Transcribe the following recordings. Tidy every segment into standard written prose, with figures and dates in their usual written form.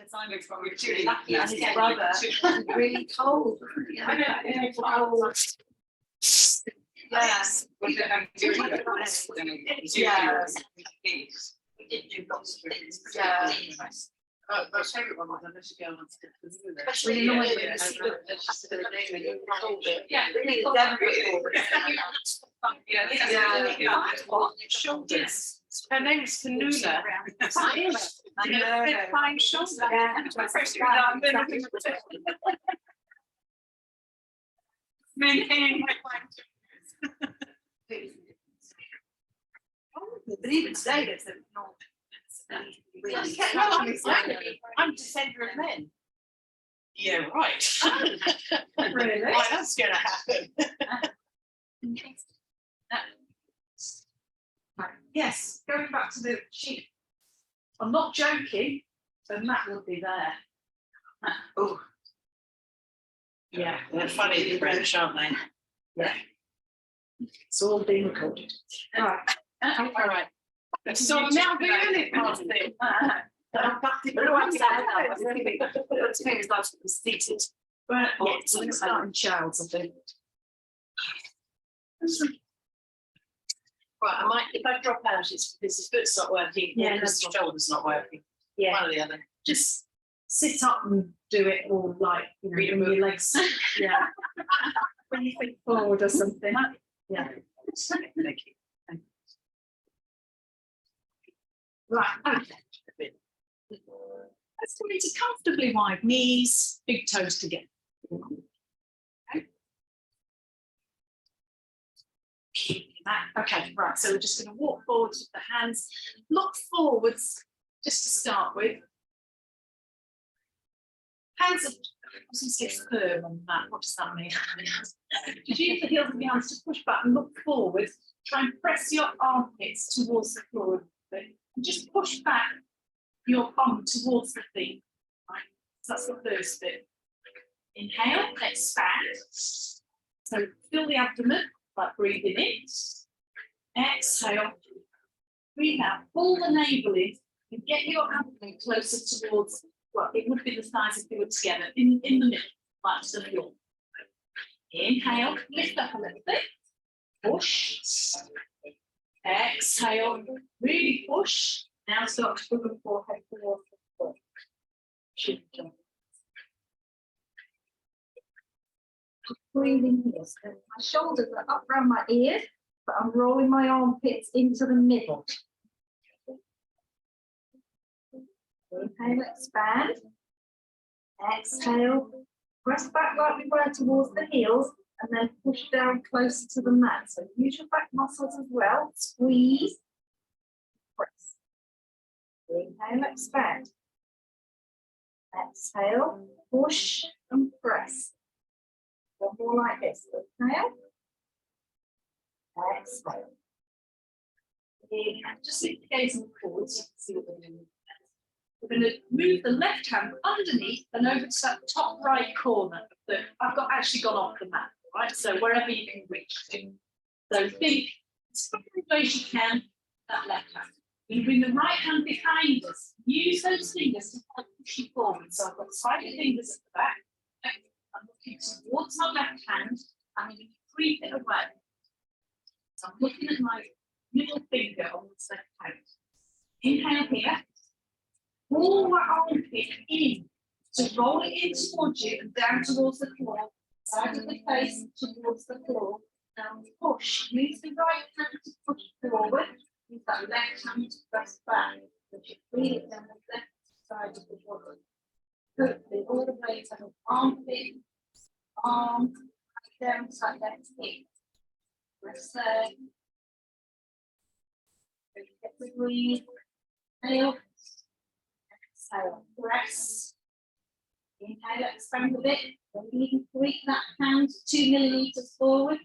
Simon's probably really lucky and his brother really cold. I know. Yes. We did do lots of things. Yeah. My favourite one was I used to go on to Especially annoying when you see the yeah, really shoulders. Her name's Fanula. Fine shoulder. Maintaining my fine but even today, there's not. I'm descender of men. Yeah, right. Really? Why that's going to happen? Yes, going back to the sheep. I'm not joking, so Matt will be there. Oh. Yeah, they're funny, the French, aren't they? Yeah. It's all being recorded. All right. So I'm now really past it. But it's like starting childs, I think. Right, I might, if I drop out, it's because the foot's not working, or because the shoulder's not working. Yeah. One or the other. Just sit up and do it, or like, you know, when your legs, yeah. When you think forward or something. Yeah. Thank you. Right, okay. Let's come into comfortably wide knees, big toes together. Okay, right, so we're just going to walk forwards with the hands, look forwards just to start with. Hands are, I was going to say firm on that, what does that mean? Just use the heels of your hands to push back and look forward. Try and press your armpits towards the floor. And just push back your bum towards the feet. Right, so that's the first bit. Inhale, expand. So fill the abdomen, like breathing in. Exhale. Breathe out. Pull the navel in and get your abdomen closer towards, well, it would be the thighs if they were together, in the middle, like to the floor. Inhale, lift up a little bit. Push. Exhale, really push. Now start to move forehead towards the floor. Breathing here. So my shoulders are up around my ears, but I'm rolling my armpits into the middle. Inhale, expand. Exhale, press back like we were towards the heels, and then push down closer to the mat. So use your back muscles as well. Squeeze, press. Inhale, expand. Exhale, push and press. One more like this. Inhale. Exhale. Inhale. Just lift the gaze forward so you can see what we're doing. We're going to move the left hand underneath and over to that top right corner. I've actually gone off the mat, right? So wherever you can reach to. So think as far as you can, that left hand. You bring the right hand behind us. Use those fingers to push you forward. So I've got slightly fingers at the back. I'm looking towards my left hand and I'm going to creep it away. So I'm looking at my middle finger on the left hand. Inhale here. Pull my armpit in to roll it in towards you and down towards the floor. Side of the face towards the floor. Now push. Use the right hand to push forward. Use that left hand to press back. So you feel it down the left side of the body. Hopefully all the way to the armpit, arm, down to that left hip. Press there. Breathe. Inhale. Exhale. Press. Inhale, expand a bit. Then you can creep that hand 2 millimeters forward.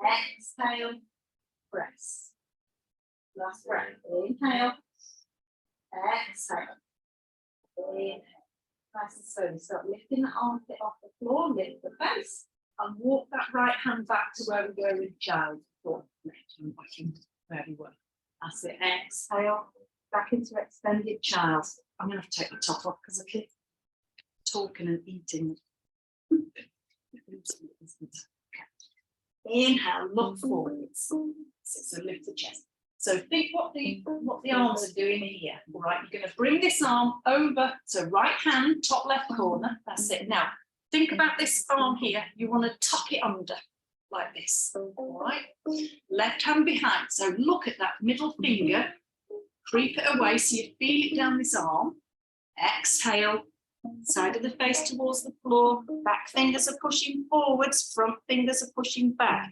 Exhale. Press. Last breath. Inhale. Exhale. Inhale. Nice and slowly. Start lifting the armpit off the floor, lift the face, and walk that right hand back to where we were with child. Left hand back in where we were. That's it. Exhale. Back into extended child. I'm going to have to take the top off because I keep talking and eating. Inhale, look forwards. So lift the chest. So think what the arms are doing here. All right, you're going to bring this arm over to right hand, top left corner. That's it. Now, think about this arm here. You want to tuck it under like this. All right, left hand behind. So look at that middle finger. Creep it away so you feel it down this arm. Exhale. Side of the face towards the floor. Back fingers are pushing forwards. Front fingers are pushing back.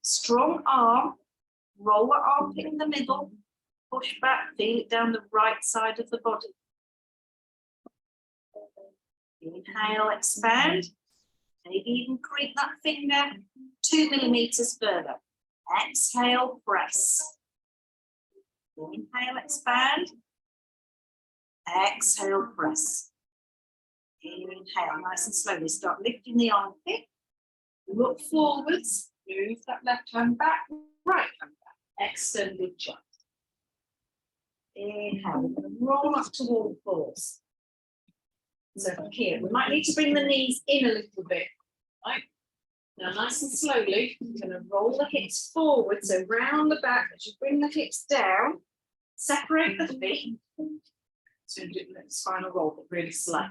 Strong arm. Roll the armpit in the middle. Push back. Feel it down the right side of the body. Inhale, expand. Maybe even creep that finger 2 millimeters further. Exhale, press. Inhale, expand. Exhale, press. Inhale, nice and slowly. Start lifting the armpit. Look forwards. Move that left hand back, right hand back. Extended jump. Inhale, roll up to all fours. So from here, we might need to bring the knees in a little bit. Right? Now, nice and slowly, you're going to roll the hips forward. So round the back as you bring the hips down. Separate the feet. So do the spinal roll, but really slow.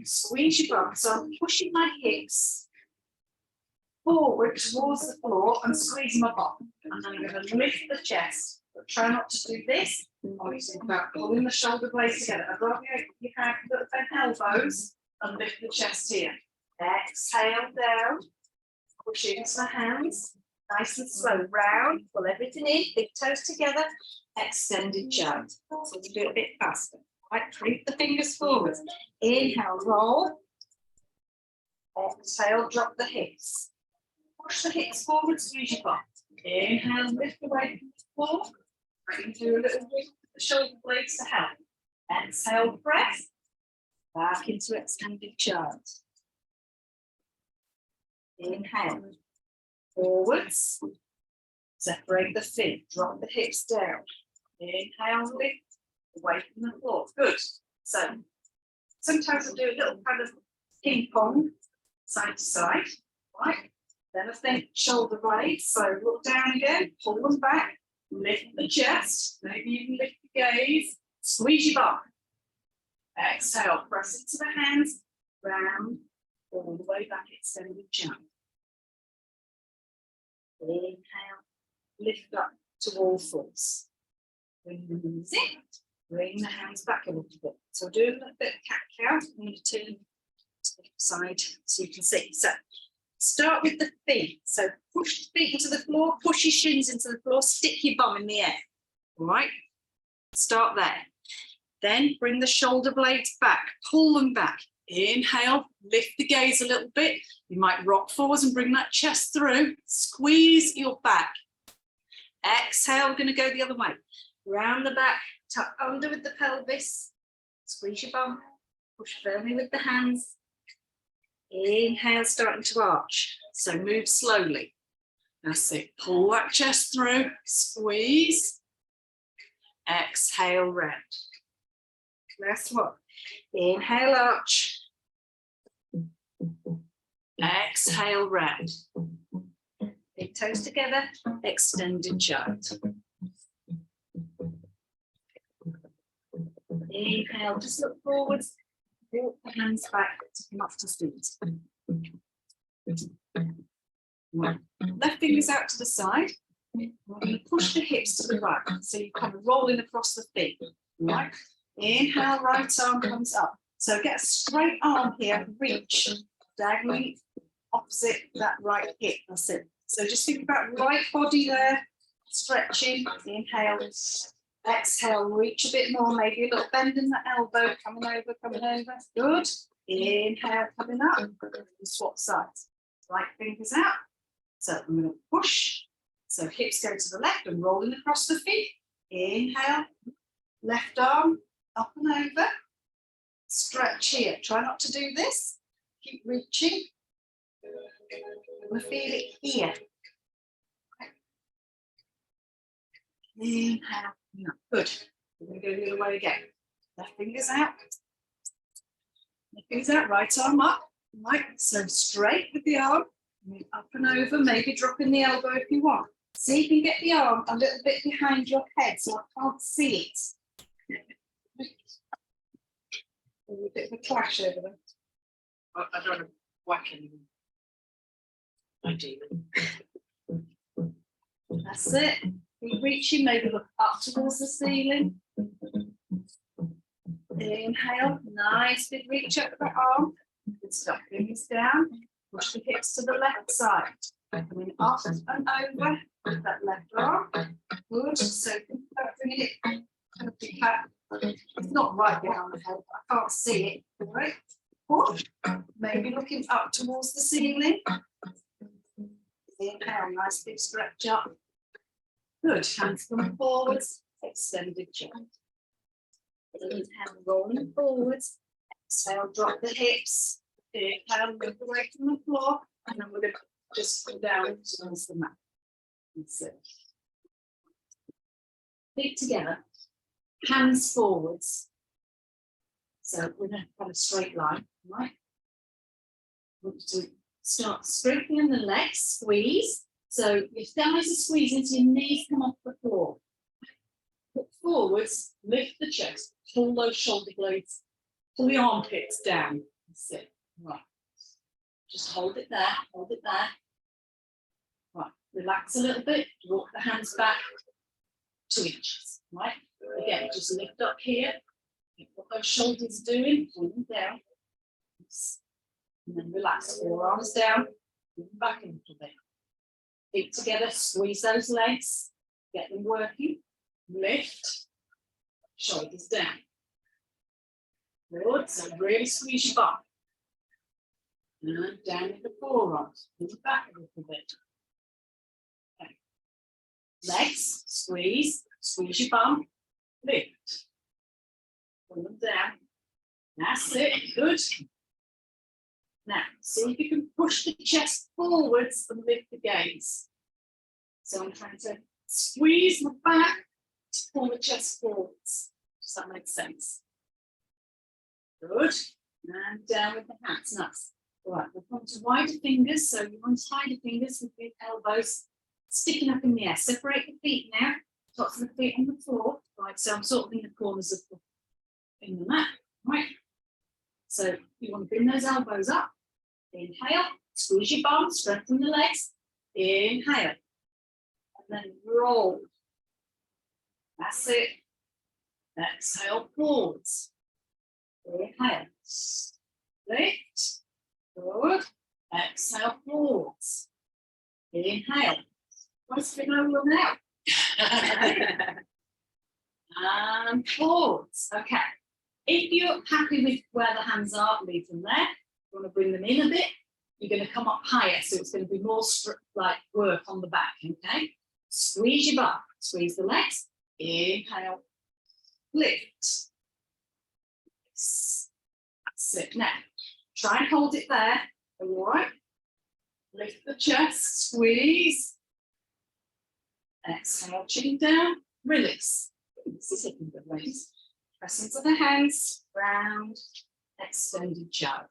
Squeeze your bum. So I'm pushing my hips forward towards the floor and squeezing my bum. And then I'm going to lift the chest. But try not to do this. I'm think about pulling the shoulder blades together. I'd rather you have the elbows and lift the chest here. Exhale down. Push into the hands. Nice and slow. Round. Pull everything in. Big toes together. Extended jump. So we'll do it a bit faster. Right, creep the fingers forward. Inhale, roll. Exhale, drop the hips. Push the hips forward, squeeze your butt. Inhale, lift away from the floor. Bring through a little bit the shoulder blades to help. Exhale, press. Back into extended child. Inhale. Forwards. Separate the feet. Drop the hips down. Inhale, lift. Away from the floor. Good. So sometimes I do a little kind of ping pong side to side. Right. Then I think shoulder blades. So look down again, pull them back, lift the chest, maybe even lift the gaze, squeeze your bum. Exhale, press into the hands, round, all the way back, extended jump. Inhale, lift up to all fours. Bring the knees in. Bring the hands back a little bit. So do a little bit of cat cow. I'm going to turn to the side so you can see. So start with the feet. So push the feet into the floor, push your shins into the floor, stick your bum in the air. All right? Start there. Then bring the shoulder blades back, pull them back. Inhale, lift the gaze a little bit. You might rock forwards and bring that chest through. Squeeze your back. Exhale, we're going to go the other way. Round the back. Tuck under with the pelvis, squeeze your bum, push firmly with the hands. Inhale, starting to arch. So move slowly. That's it. Pull that chest through, squeeze. Exhale, round. Last one. Inhale, arch. Exhale, round. Big toes together, extended child. Inhale, just look forwards, walk the hands back to come up to feet. Left fingers out to the side. You push the hips to the right, so you're kind of rolling across the feet. Right? Inhale, right arm comes up. So get a straight arm here, reach diagonally opposite that right hip. That's it. So just think about right body there, stretching. Inhale. Exhale, reach a bit more, maybe a little bend in the elbow, coming over. Good. Inhale, coming up. And swap sides. Right fingers out. So I'm going to push. So hips go to the left and rolling across the feet. Inhale. Left arm up and over. Stretch here. Try not to do this. Keep reaching. We feel it here. Inhale. No, good. We're going to go the other way again. Left fingers out. Left fingers out, right arm up. Right, so straight with the arm. Up and over, maybe dropping the elbow if you want. See if you can get the arm a little bit behind your head so I can't see it. A bit of a clash over them. I don't want to whack anyone. Ideally. That's it. Keep reaching, maybe look up towards the ceiling. Inhale, nice big reach up the arm. Good stuff. Fingers down. Push the hips to the left side. Coming up and over with that left arm. Good. So bringing it kind of back. It's not right behind the head. I can't see it. All right. Push. Maybe looking up towards the ceiling. Inhale, nice big stretch up. Good. Hands come forwards. Extended jump. Inhale, rolling forwards. Exhale, drop the hips. Inhale, move away from the floor. And then we're going to just go down towards the mat. That's it. Feet together. Hands forwards. So we're going to have a straight line, right? We're going to start straightening the legs, squeeze. So your thighs are squeezing so your knees come off the floor. Put forwards, lift the chest, pull those shoulder blades, pull the armpits down. That's it. Right. Just hold it there, hold it there. Right. Relax a little bit, walk the hands back 2 inches. Right. Again, just lift up here. What those shoulders are doing, pull them down. And then relax, forearms down, move back a little bit. Feet together, squeeze those legs, get them working. Lift, shoulders down. Good, so really squeeze your bum. And down with the forearms, move back a little bit. Okay. Legs, squeeze your bum, lift. Pull them down. That's it, good. Now, see if you can push the chest forwards and lift the gaze. So I'm trying to squeeze my back to pull the chest forwards. Does that make sense? Good. And down with the hands. Nice. All right, we'll come to wider fingers. So you want wider fingers with the elbows sticking up in the air. Separate the feet now. Tops of the feet on the floor. Right, so I'm sort of in the corners of the mat. Right. So you want to bring those elbows up. Inhale, squeeze your bum, strengthen the legs. Inhale. And then roll. That's it. Exhale, forwards. Inhale. Lift. Good. Exhale, forwards. Inhale. Once we know we're now. And forwards. Okay. If you're happy with where the hands are, leave them there. You want to bring them in a bit, you're going to come up higher, so it's going to be more like work on the back, okay? Squeeze your butt, squeeze the legs, inhale, lift. That's it. Now, try and hold it there, all right? Lift the chest, squeeze. Exhale, chin down, release. This is hitting good ways. Press into the hands, round, extended jab.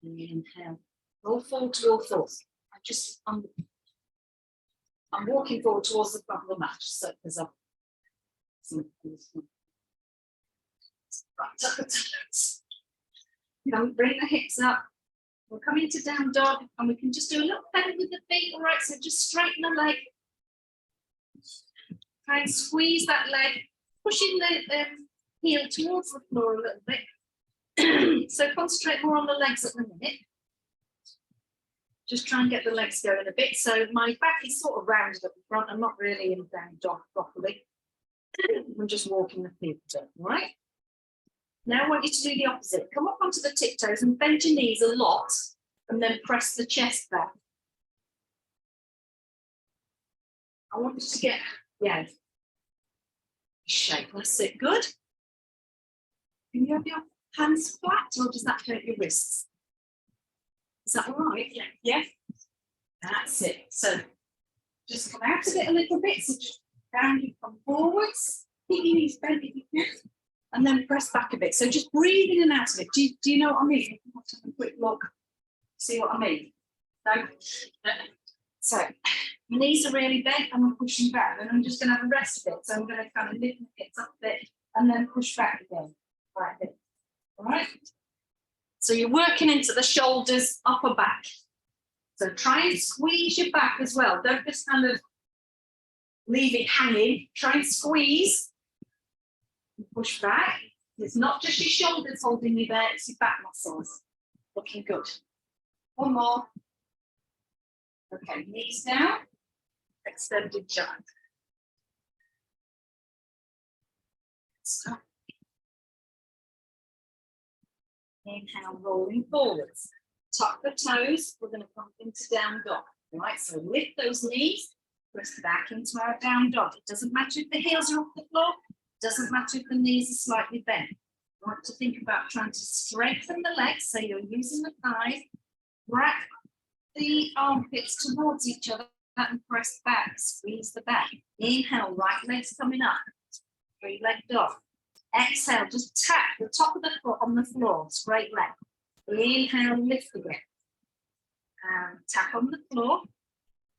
Inhale, roll forward to all fours. I'm walking forward towards the front of the mat, just so because I've right, tuck the toes. Bring the hips up. We'll come into down dog, and we can just do a little bend with the feet. All right, so just straighten the leg. Try and squeeze that leg, pushing the heel towards the floor a little bit. So concentrate more on the legs at the minute. Just try and get the legs going a bit. So my back is sort of rounded at the front. I'm not really in down dog properly. I'm just walking the feet up, all right? Now I want you to do the opposite. Come up onto the tiptoes and bend your knees a lot and then press the chest back. I want you to get, yeah, shape. That's it. Good. Can you have your hands flat or does that hurt your wrists? Is that all right? Yeah. Yeah. That's it. So just come out of it a little bit. So just Down, you come forwards, keep your knees bent if you can, and then press back a bit. So just breathe in and out of it. Do you know what I mean? Let's have a quick look. See what I mean? No? So my knees are really bent and I'm pushing back, and I'm just going to have a rest a bit. So I'm going to kind of lift my hips up a bit and then push back again, like this. All right? So you're working into the shoulders, upper back. So try and squeeze your back as well. Don't just kind of leave it hanging. Try and squeeze and push back. It's not just your shoulders holding you there, it's your back muscles. Looking good. One more. Okay, knees down, extended jump. Stop. Inhale, rolling forwards. Tuck the toes, we're going to come into down dog. Right, so lift those knees, press back into our down dog. It doesn't matter if the heels are off the floor, it doesn't matter if the knees are slightly bent. You want to think about trying to strengthen the legs, so you're using the thighs, wrap the armpits towards each other and press back, squeeze the back. Inhale, right leg's coming up, straight leg dog. Exhale, just tap the top of the foot on the floor, straight leg. Inhale, lift again. And tap on the floor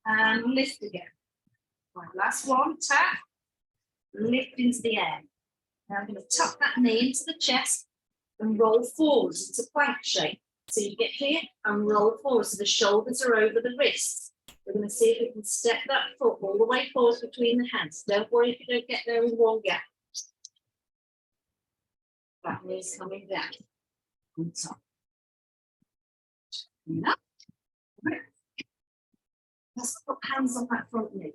and lift again. Right, last one, tap, lift into the air. Now I'm going to tuck that knee into the chest and roll forwards into plank shape. So you get here and roll forward so the shoulders are over the wrists. We're going to see if we can step that foot all the way forward between the hands. Don't worry if you don't get there in one gap. That knee's coming down on top. Up. Right. Let's put hands on that front knee.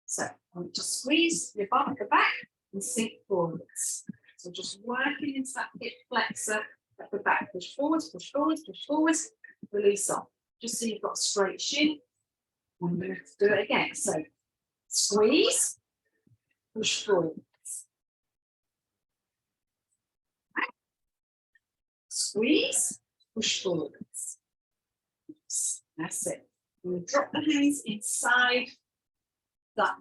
So I want to squeeze your bum at the back and sink forwards. So just working into that hip flexor at the back. Push forwards, push forwards, push forwards, release off. Just so you've got straight shin. I'm going to do it again. So squeeze, push forwards. Squeeze, push forwards. That's it. We'll drop the hands inside that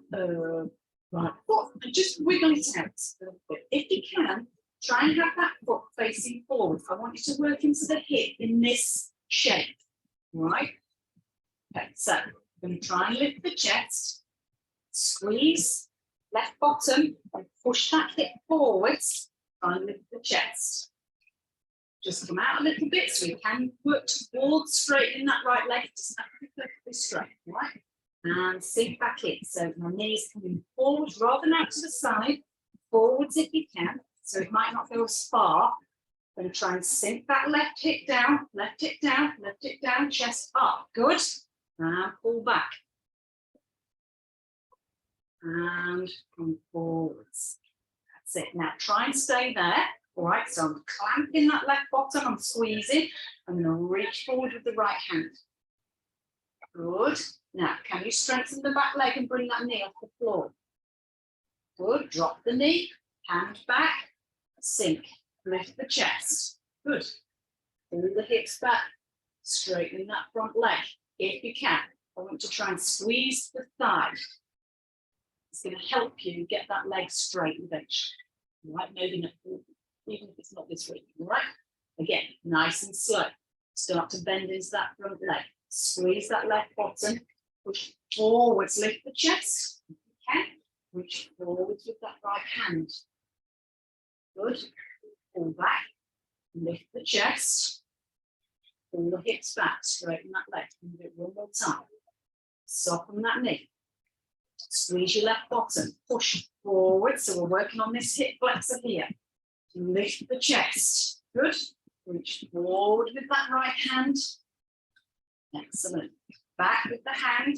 right foot and just wiggle it out a little bit. If you can, try and have that foot facing forward. I want you to work into the hip in this shape. Right? Okay, so I'm going to try and lift the chest, squeeze left bottom, and push that hip forwards, try and lift the chest. Just come out a little bit so you can work towards straightening that right leg. It doesn't have to be perfectly straight, right? And sink back in. So my knees coming forward rather than out to the side, forwards if you can. So it might not go as far. I'm going to try and sink that left hip down, left hip down, left hip down, chest up. Good. And pull back. And come forwards. That's it. Now try and stay there. All right, so I'm clamping that left bottom, I'm squeezing. I'm going to reach forward with the right hand. Good. Now, can you strengthen the back leg and bring that knee off the floor? Good. Drop the knee, hand back, sink, lift the chest. Good. Pull the hips back, straighten that front leg. If you can, I want to try and squeeze the thigh. It's going to help you get that leg straight eventually. All right, maybe not. Even if it's not this week, all right? Again, nice and slow. Start to bend into that front leg. Squeeze that left bottom. Push forwards, lift the chest. If you can, reach forwards with that right hand. Good. Pull back. Lift the chest. Pull the hips back. Straighten that leg. Do it one more time. Soften that knee. Squeeze your left bottom. Push forward. So we're working on this hip flexor here. Lift the chest. Good. Reach forward with that right hand. Excellent. Back with the hand.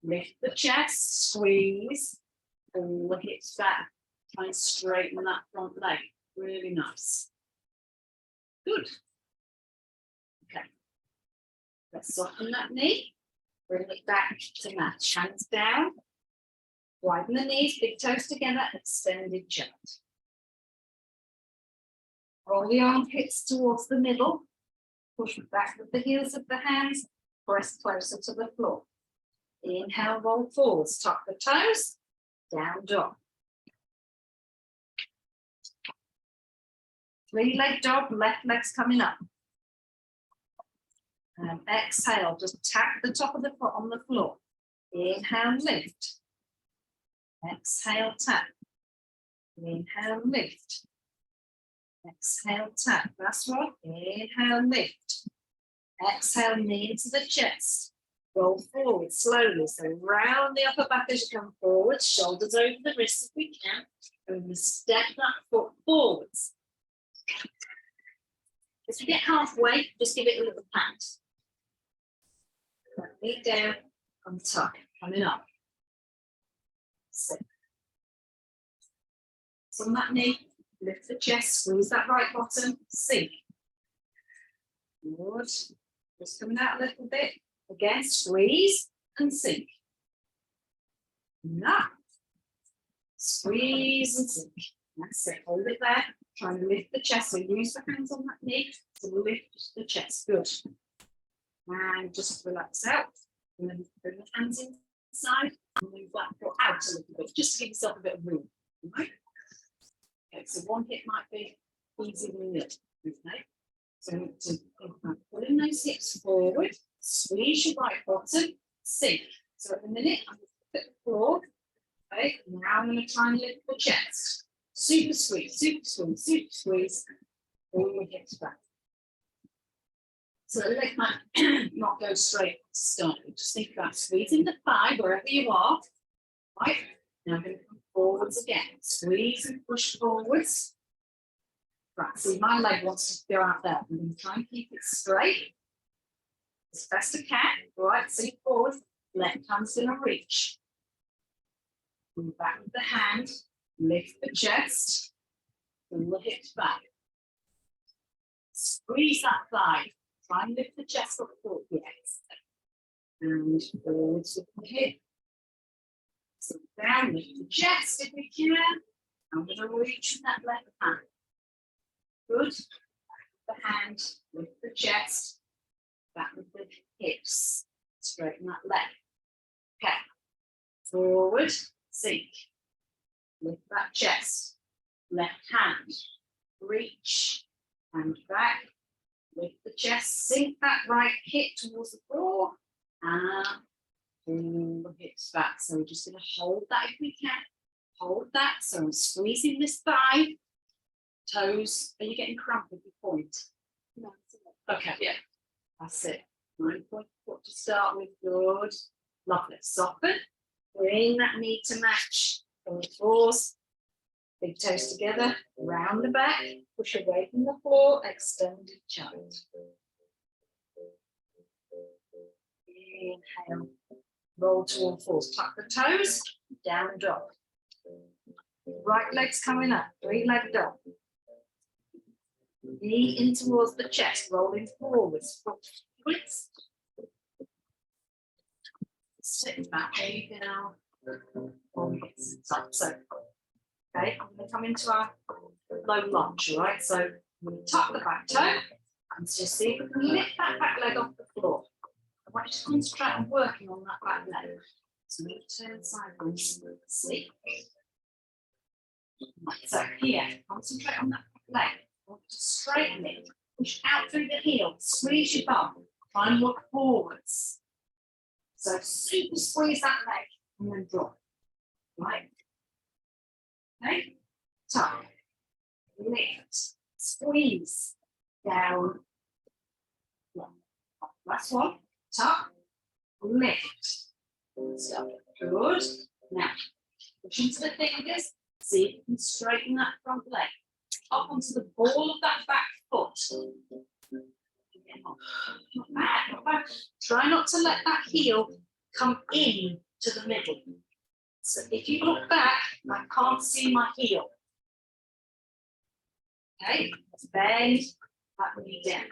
Lift the chest. Squeeze. Pull the hips back. Try and straighten that front leg. Really nice. Good. Okay. Let's soften that knee. Bring it back to match. Hands down. Widen the knees. Big toes together. Extended jump. Roll the armpits towards the middle. Push back with the heels of the hands. Press closer to the floor. Inhale, roll forwards. Tuck the toes. down dog. 3-leg dog, left leg's coming up. And exhale, just tap the top of the foot on the floor. Inhale, lift. Exhale, tap. Inhale, lift. Exhale, tap. That's right. Inhale, lift. Exhale, knee into the chest. Roll forward slowly. So round the upper back as you come forward. Shoulders over the wrists if we can. And we step that foot forwards. As we get halfway, just give it a little pat. Feet down on top, coming up. Sit. So on that knee, lift the chest, squeeze that right bottom, sink. Good. Just coming out a little bit. Again, squeeze and sink. Now, squeeze and sink. That's it. Hold it there. Try and lift the chest. So use the hands on that knee to lift the chest. Good. And just relax out. And then bring the hands inside and move that foot out a little bit, just to give yourself a bit of room. Right? Okay, so one hip might be easier than the other. Okay. So to pulling those hips forward, squeeze your right bottom, sink. So at the minute, I'm going to hit the floor. Okay, now I'm going to try and lift the chest. Super squeeze, super squeeze, super squeeze. All the hips back. So the leg might not go straight to start. Just think about squeezing the thigh wherever you are. Right. Now I'm going to come forwards again. Squeeze and push forwards. Right. See, my leg wants to go out there. I'm going to try and keep it straight as best I can. Right. Sink forward. Left hand's going to reach. Move back with the hand. Lift the chest. Pull the hips back. Squeeze that thigh. Try and lift the chest up forward, yes. And forwards with the hip. So down, lift the chest if we can. I'm going to reach with that left hand. Good. The hand, lift the chest. Back with the hips. Straighten that leg. Okay. Forward, sink. Lift that chest. Left hand. Reach. And back. Lift the chest, sink that right hip towards the floor, and pull the hips back. So we're just going to hold that if we can. Hold that. So I'm squeezing this thigh. Toes. Are you getting cramp with your point? No. Okay, yeah. That's it. 9-point foot to start with. Good. Lovely. Soften. Bring that knee to match. On the floors. Big toes together, round the back, push away from the floor, extended child. Inhale, roll to all fours, tuck the toes, down dog. Right leg's coming up, 3-leg dog. Knee in towards the chest, rolling forwards, foot twist. Sit back, there you go. So. Okay, I'm going to come into our low lunge, all right? So I'm going to tuck the back toe and just see if we can lift that back leg off the floor. I want you to concentrate on working on that back leg. So move turn sideways, sleep. So here, concentrate on that back leg. I want you to straighten it, push out through the heel, squeeze your bum, try and look forwards. So super squeeze that leg and then drop, right? Okay, tuck, lift, squeeze, down, last one, tuck, lift, stop, good. Now, push into the fingers, see if you can straighten that front leg, up onto the ball of that back foot. Not bad, not bad. Try not to let that heel come in to the middle. So if you look back, I can't see my heel. Okay, let's bend that knee down.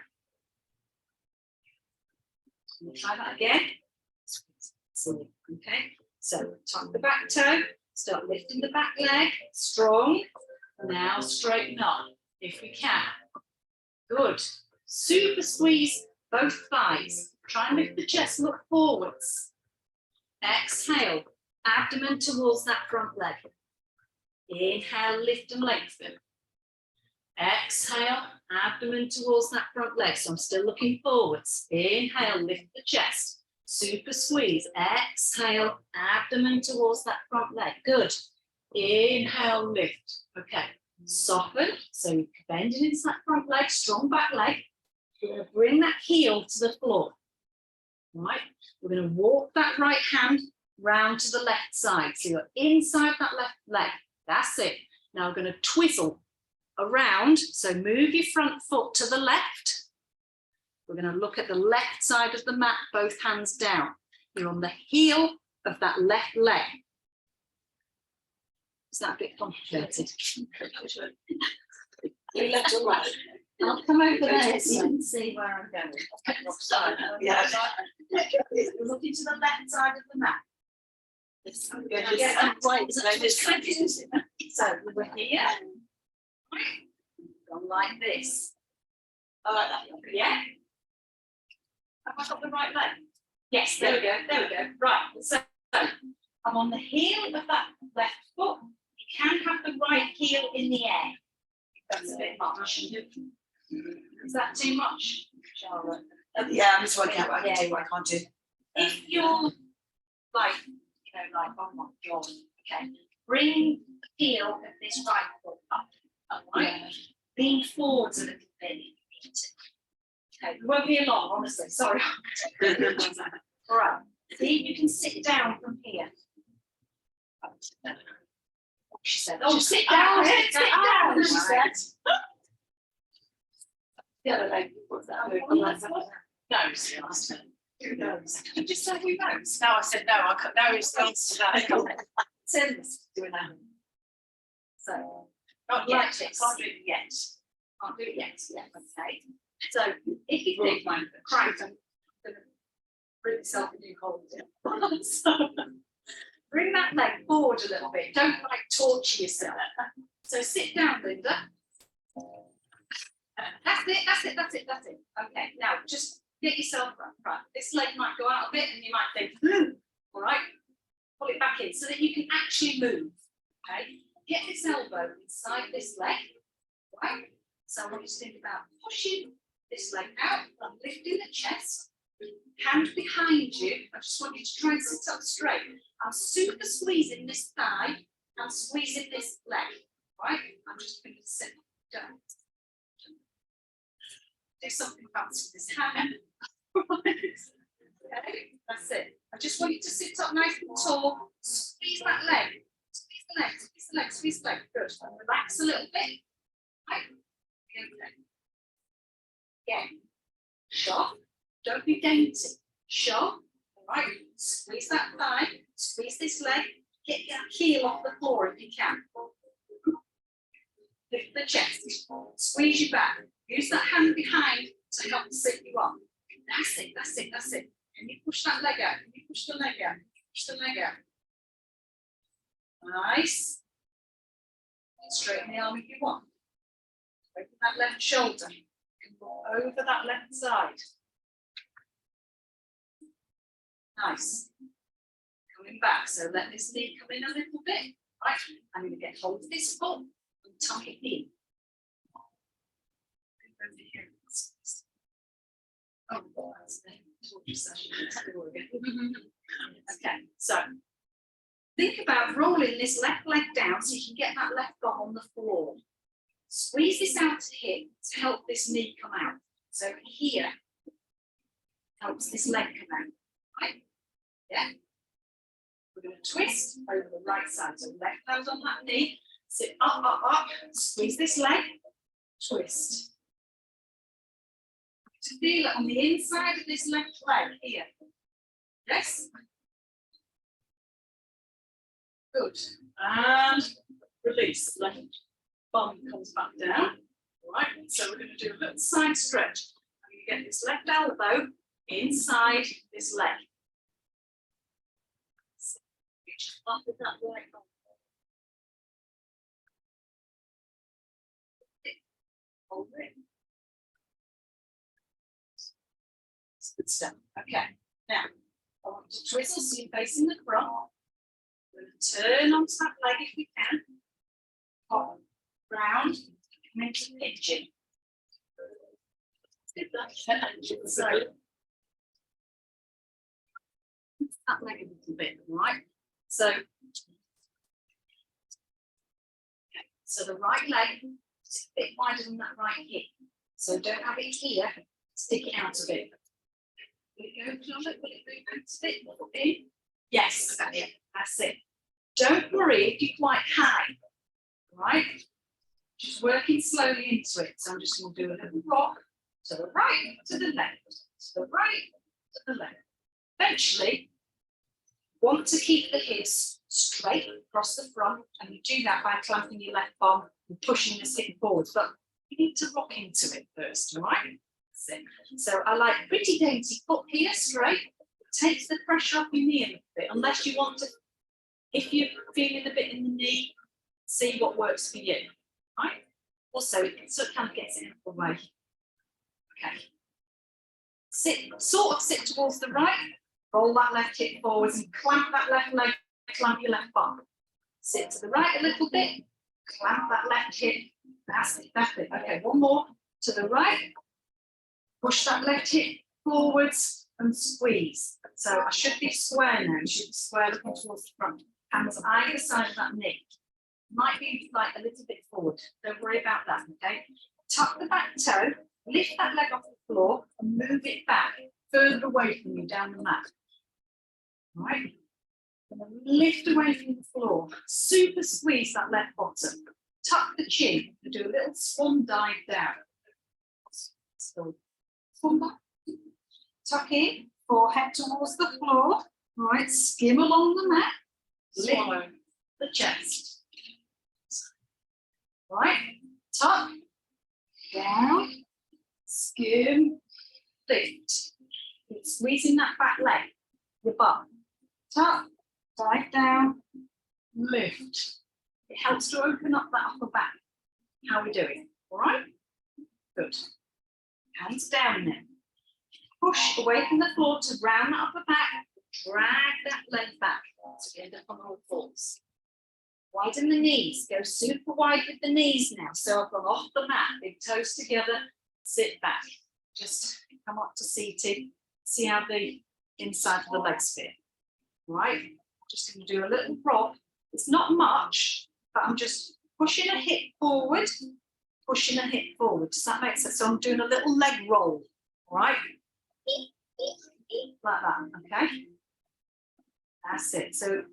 We'll try that again. Okay, so tuck the back toe, start lifting the back leg, strong. Now straighten up if we can. Good. Super squeeze both thighs. Try and lift the chest, look forwards. Exhale. abdomen towards that front leg. Inhale, lift and lengthen. Exhale, abdomen towards that front leg. So I'm still looking forwards. Inhale, lift the chest. Super squeeze. Exhale, abdomen towards that front leg. Good. Inhale, lift. Okay. Soften. So you're bending into that front leg, strong back leg. We're going to bring that heel to the floor. Right. We're going to walk that right hand round to the left side. So you're inside that left leg. That's it. Now we're going to twizzle around. So move your front foot to the left. We're going to look at the left side of the mat, both hands down. You're on the heel of that left leg. Is that a bit complicated? Left or right? I'll come over there so you can see where I'm going. Yeah. We're looking to the left side of the mat. So we're here. Go like this. I like that. Yeah. Have I got the right leg? Yes, there we go. There we go. Right. So I'm on the heel of that left foot. You can have the right heel in the air. That's a bit much. Is that too much, Charlotte? Yeah, I'm just working out what I can do, what I can't do. If you're like, like, oh my God, okay, bring the heel of this right foot up, right? Lean forwards a little bit if you need to. Okay, we won't be long, honestly, sorry. All right, see if you can sit down from here. She said, oh, sit down, sit down, she said. The other leg, what's that? Nose. Who knows? Did you just say who knows? No, I said no, I cut no response to that. Tim's doing that. So, Not like yet, this. can't do it yet. Can't do it yet. Yeah, okay. So, if you think, right, I'm going to bring myself a new holiday. So, bring that leg forward a little bit. Don't like torture yourself. So, sit down, Linda. That's it, that's it, that's it, that's it. Okay, now just get yourself right. This leg might go out a bit and you might think, all right, pull it back in so that you can actually move. Okay, get this elbow inside this leg, right? So I want you to think about pushing this leg out and lifting the chest, hand behind you. I just want you to try and sit up straight. I'm super squeezing this thigh and squeezing this leg, right? I'm just going to sit down. Do something fancy with this hand. Okay, that's it. I just want you to sit up nice and tall. Squeeze that leg. Squeeze the leg. Squeeze the leg. Squeeze the leg. Good. And relax a little bit. Right. Okay. Again. Sharp. Don't be dainty. Sharp. All right. Squeeze that thigh. Squeeze this leg. Get that heel off the floor if you can. Lift the chest. Squeeze your back. Use that hand behind to help sit you up. That's it, that's it, that's it. And you push that leg out, and you push the leg out, push the leg out. Nice. Straighten the arm if you want. Open that left shoulder. You can go over that left side. Nice. Coming back, so let this knee come in a little bit. Right, I'm going to get hold of this foot and tuck it in. Over here. Oh, that's the torture session. Okay, so think about rolling this left leg down so you can get that left bum on the floor. Squeeze this out to hip to help this knee come out. So here helps this leg come out. Right? Yeah. We're going to twist over the right side. So left hand on that knee. Sit up, up, up. Squeeze this leg. Twist. To feel it on the inside of this left leg here. Yes. Good. And release. Left bum comes back down. All right. So we're going to do a little side stretch. And you get this left elbow inside this leg. So reach up with that right arm. Hold it. Good stuff. Okay. Now, I want to twizzle so you're facing the front. We're going to turn onto that leg if we can. Hop round and into pigeon. So that leg a little bit, right? So, so the right leg is a bit wider than that right hip. So don't have it here, stick it out a bit. Will it go, Charlotte? Will it move out a bit? In? Yes, that's it. Don't worry if you're quite high, right? Just working slowly into it. So I'm just going to do a little rock to the right, to the left, to the right, to the left. Eventually, want to keep the hips straight across the front, and you do that by clamping your left arm and pushing the hip forwards. But you need to rock into it first, all right? So I like pretty dainty foot here, straight. Takes the pressure off your knee a little bit, unless you want to, if you're feeling a bit in the knee, see what works for you, right? Also, it sort of kind of gets it out of the way. Okay. Sort of sit towards the right, roll that left hip forwards and clamp that left leg, clamp your left bum. Sit to the right a little bit, clamp that left hip. That's it, that's it. Okay, one more to the right. Push that left hip forwards and squeeze. So I should be square now. You should be square looking towards the front. Hands either side of that knee. Might be like a little bit forward. Don't worry about that, okay? Tuck the back toe, lift that leg off the floor and move it back further away from you down the mat. All right? And then lift away from the floor. Super squeeze that left bottom. Tuck the chin and do a little swan dive down. So, swan dive. Tuck in, forehead towards the floor. All right, skim along the mat. Lift the chest. Right, tuck, down, skim, lift. Keep squeezing that back leg, your butt. Tuck, dive down, lift. It helps to open up that upper back. How are we doing? All right? Good. Hands down then. Push away from the floor to round that upper back. Drag that leg back to end up on all fours. Widen the knees. Go super wide with the knees now. So I've gone off the mat. Big toes together. Sit back. Just come up to seated. See how the inside of the legs fit. Right? Just going to do a little rock. It's not much, but I'm just pushing a hip forward, pushing a hip forward. Does that make sense? So I'm doing a little leg roll. Right? Like that. Okay? That's it. So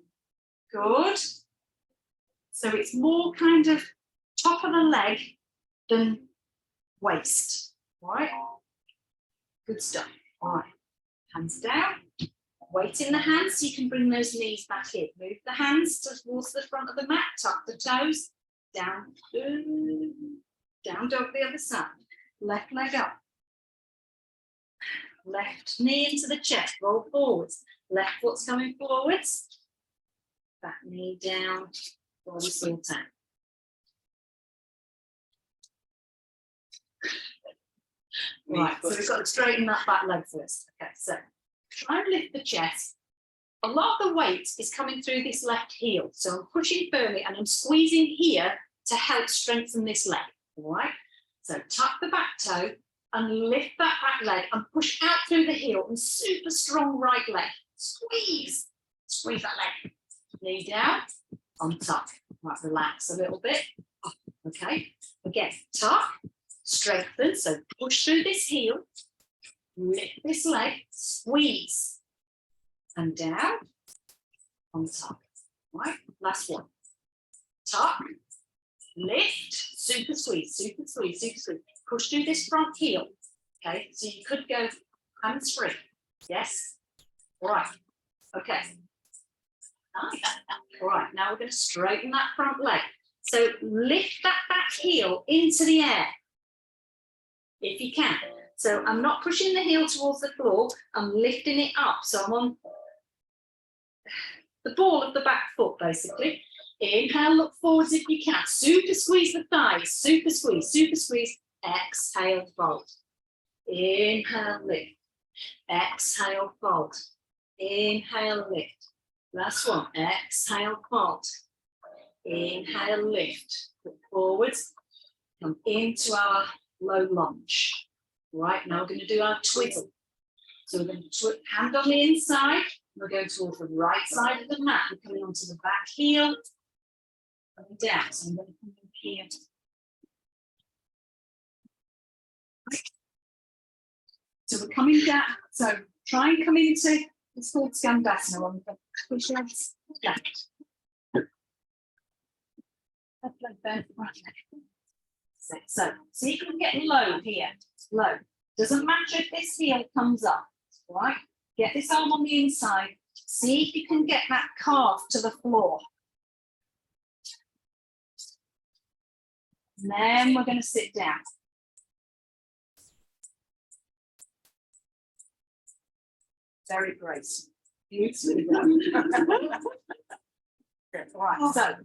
good. So it's more kind of top of the leg than waist. All right? Good stuff. All right. Hands down. Weight in the hands so you can bring those knees back in. Move the hands towards the front of the mat. Tuck the toes. Down. Down dog the other side. Left leg up. Left knee into the chest. Roll forwards. Left foot's coming forwards. Back knee down. Body salt out. Right, so we've got to straighten that back leg first. Okay, so try and lift the chest. A lot of the weight is coming through this left heel. So I'm pushing firmly and I'm squeezing here to help strengthen this leg. All right, so tuck the back toe and lift that back leg and push out through the heel and super strong right leg. Squeeze, squeeze that leg. Knee down. On tuck, right, relax a little bit. Okay, again, tuck, strengthen, so push through this heel, lift this leg, squeeze, and down, on tuck, right, last one. Tuck, lift, super squeeze, super squeeze, super squeeze. Push through this front heel, okay, so you could go hands free, yes, all right, okay. Nice. All right, now we're going to straighten that front leg. So lift that back heel into the air, if you can. So I'm not pushing the heel towards the floor, I'm lifting it up. So I'm on the ball of the back foot, basically. Inhale, look forwards if you can. Super squeeze the thighs, super squeeze, super squeeze. Exhale, fold. Inhale, lift. Exhale, fold. Inhale, lift. Last one, exhale, quad. Inhale, lift, look forwards, come into our low lunge. Right, now we're going to do our twiddle. So we're going to hand on the inside, we're going towards the right side of the mat, we're coming onto the back heel, coming down, so I'm going to come in here. So we're coming down, so try and come into it's called Skandasana on the push legs left. Left leg bent, right leg. So see if you can get low here, low. Doesn't matter if this heel comes up, right? Get this arm on the inside. See if you can get that calf to the floor. And then we're going to sit down. Very graceful. Beautifully done. Right, so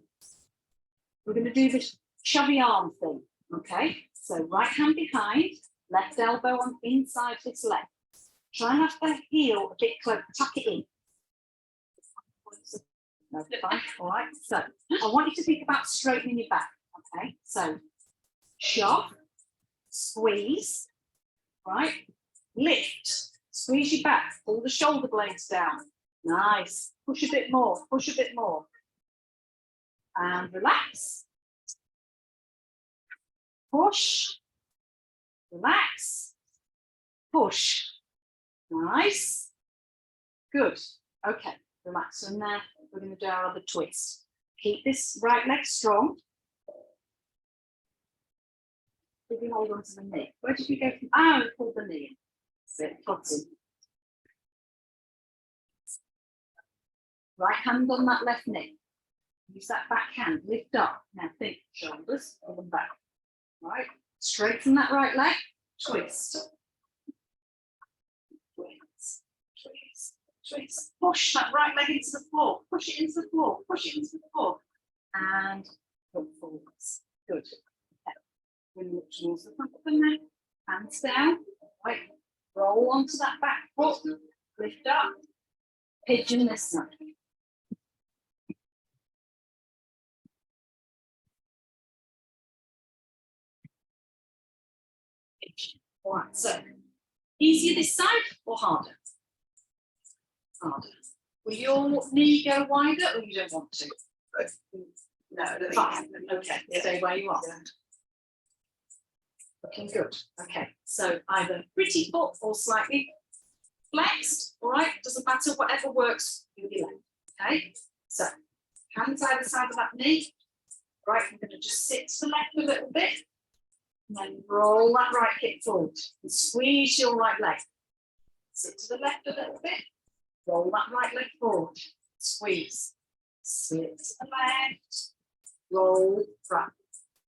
we're going to do this chubby arm thing. Okay, so right hand behind, left elbow on inside this leg. Try and have the heel a bit close, tuck it in. No, fine. All right, so I want you to think about straightening your back. Okay, so shove, squeeze, right, lift. Squeeze your back, pull the shoulder blades down. Nice. Push a bit more, push a bit more. And relax. Push. Relax. Push. Nice. Good. Okay, relax. And now we're going to do our other twist. Keep this right leg strong. Did you hold on to the knee? Where did you go from? Ah, we pulled the knee in. Right hand on that left knee. Use that back hand, lift up. Now think shoulders, pull them back. Right, straighten that right leg, twist. Twist, twist, twist. Push that right leg into the floor, push it into the floor, push it into the floor. And look forwards. Good. Okay. When you look towards the front of the neck, hands down, right. Roll onto that back foot, lift up, pigeon this side. All right, so easier this side or harder? Harder. Will your knee go wider or you don't want to? No, I don't Fine. think- Okay, stay where you are. Yeah. Looking good. Okay, so either pretty foot or slightly flexed, all right? Doesn't matter, whatever works with your leg. Okay, so hands either side of that knee. Right, I'm going to just sit to the left a little bit. And then roll that right hip forward and squeeze your right leg. Sit to the left a little bit. Roll that right leg forward. Squeeze. Sit to the left. Roll right.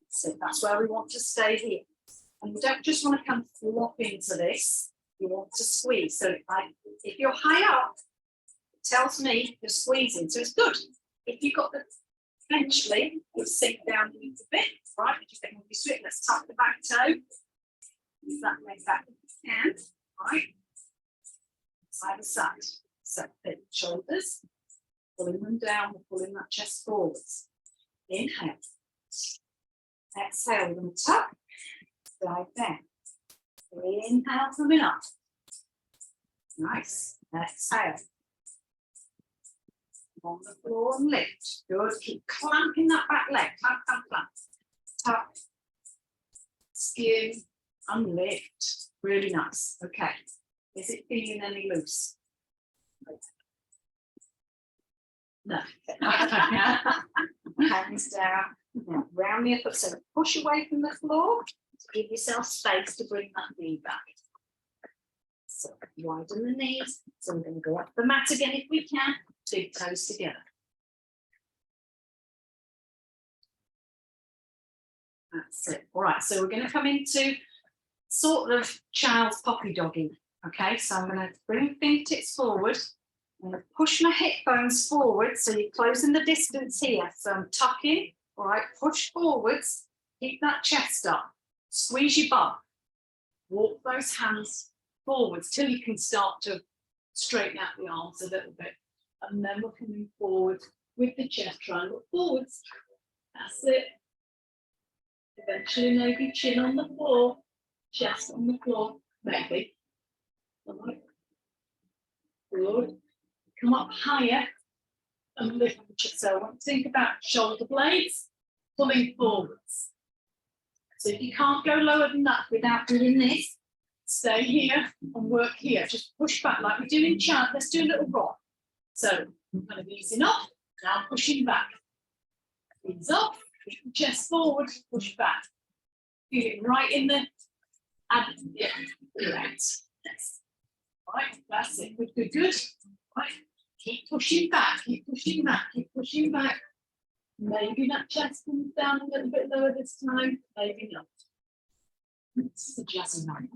So that's where we want to stay here. And you don't just want to come flop into this. You want to squeeze. So if you're high up, it tells me you're squeezing. So it's good. If you've got the eventually you'll sink down a little bit, right? If you think we'll be sweet, let's tuck the back toe. Use that leg back if you can, right? Side to side. So the shoulders, pulling them down, pulling that chest forwards. Inhale. Exhale, them tuck. Dive down. Inhale, coming up. Nice. Exhale. On the floor and lift. Good. Keep clamping that back leg. Clamp, clamp, clamp. Tuck. Skew and lift. Really nice. Okay. Is it feeling any loose? No. Hands down. Now, round the upper. So push away from the floor. Give yourself space to bring that knee back. So widen the knees. So we're going to go up the mat again if we can. Big toes together. That's it. All right, so we're going to come into sort of child's poppy dogging. Okay, so I'm going to bring fingertips forward. I'm going to push my hip bones forward. So you're closing the distance here. So I'm tucking. All right, push forwards. Keep that chest up. Squeeze your bum. Walk those hands forwards till you can start to straighten out the arms a little bit. And then we're coming forward with the chest, try and look forwards. That's it. Eventually maybe chin on the floor, chest on the floor, maybe. All right. Good. Come up higher and lift the chest. So I want to think about shoulder blades pulling forwards. So if you can't go lower than that without doing this, stay here and work here. Just push back like we do in chant. Let's do a little rock. So kind of easing up, now pushing back. Ease up, push the chest forward, push back. Feel it right in the and yeah, right. Yes. Right, that's it. Good, good, good. Right. Keep pushing back, keep pushing back, keep pushing back. Maybe that chest comes down a little bit lower this time, maybe not. It's the jazzy night.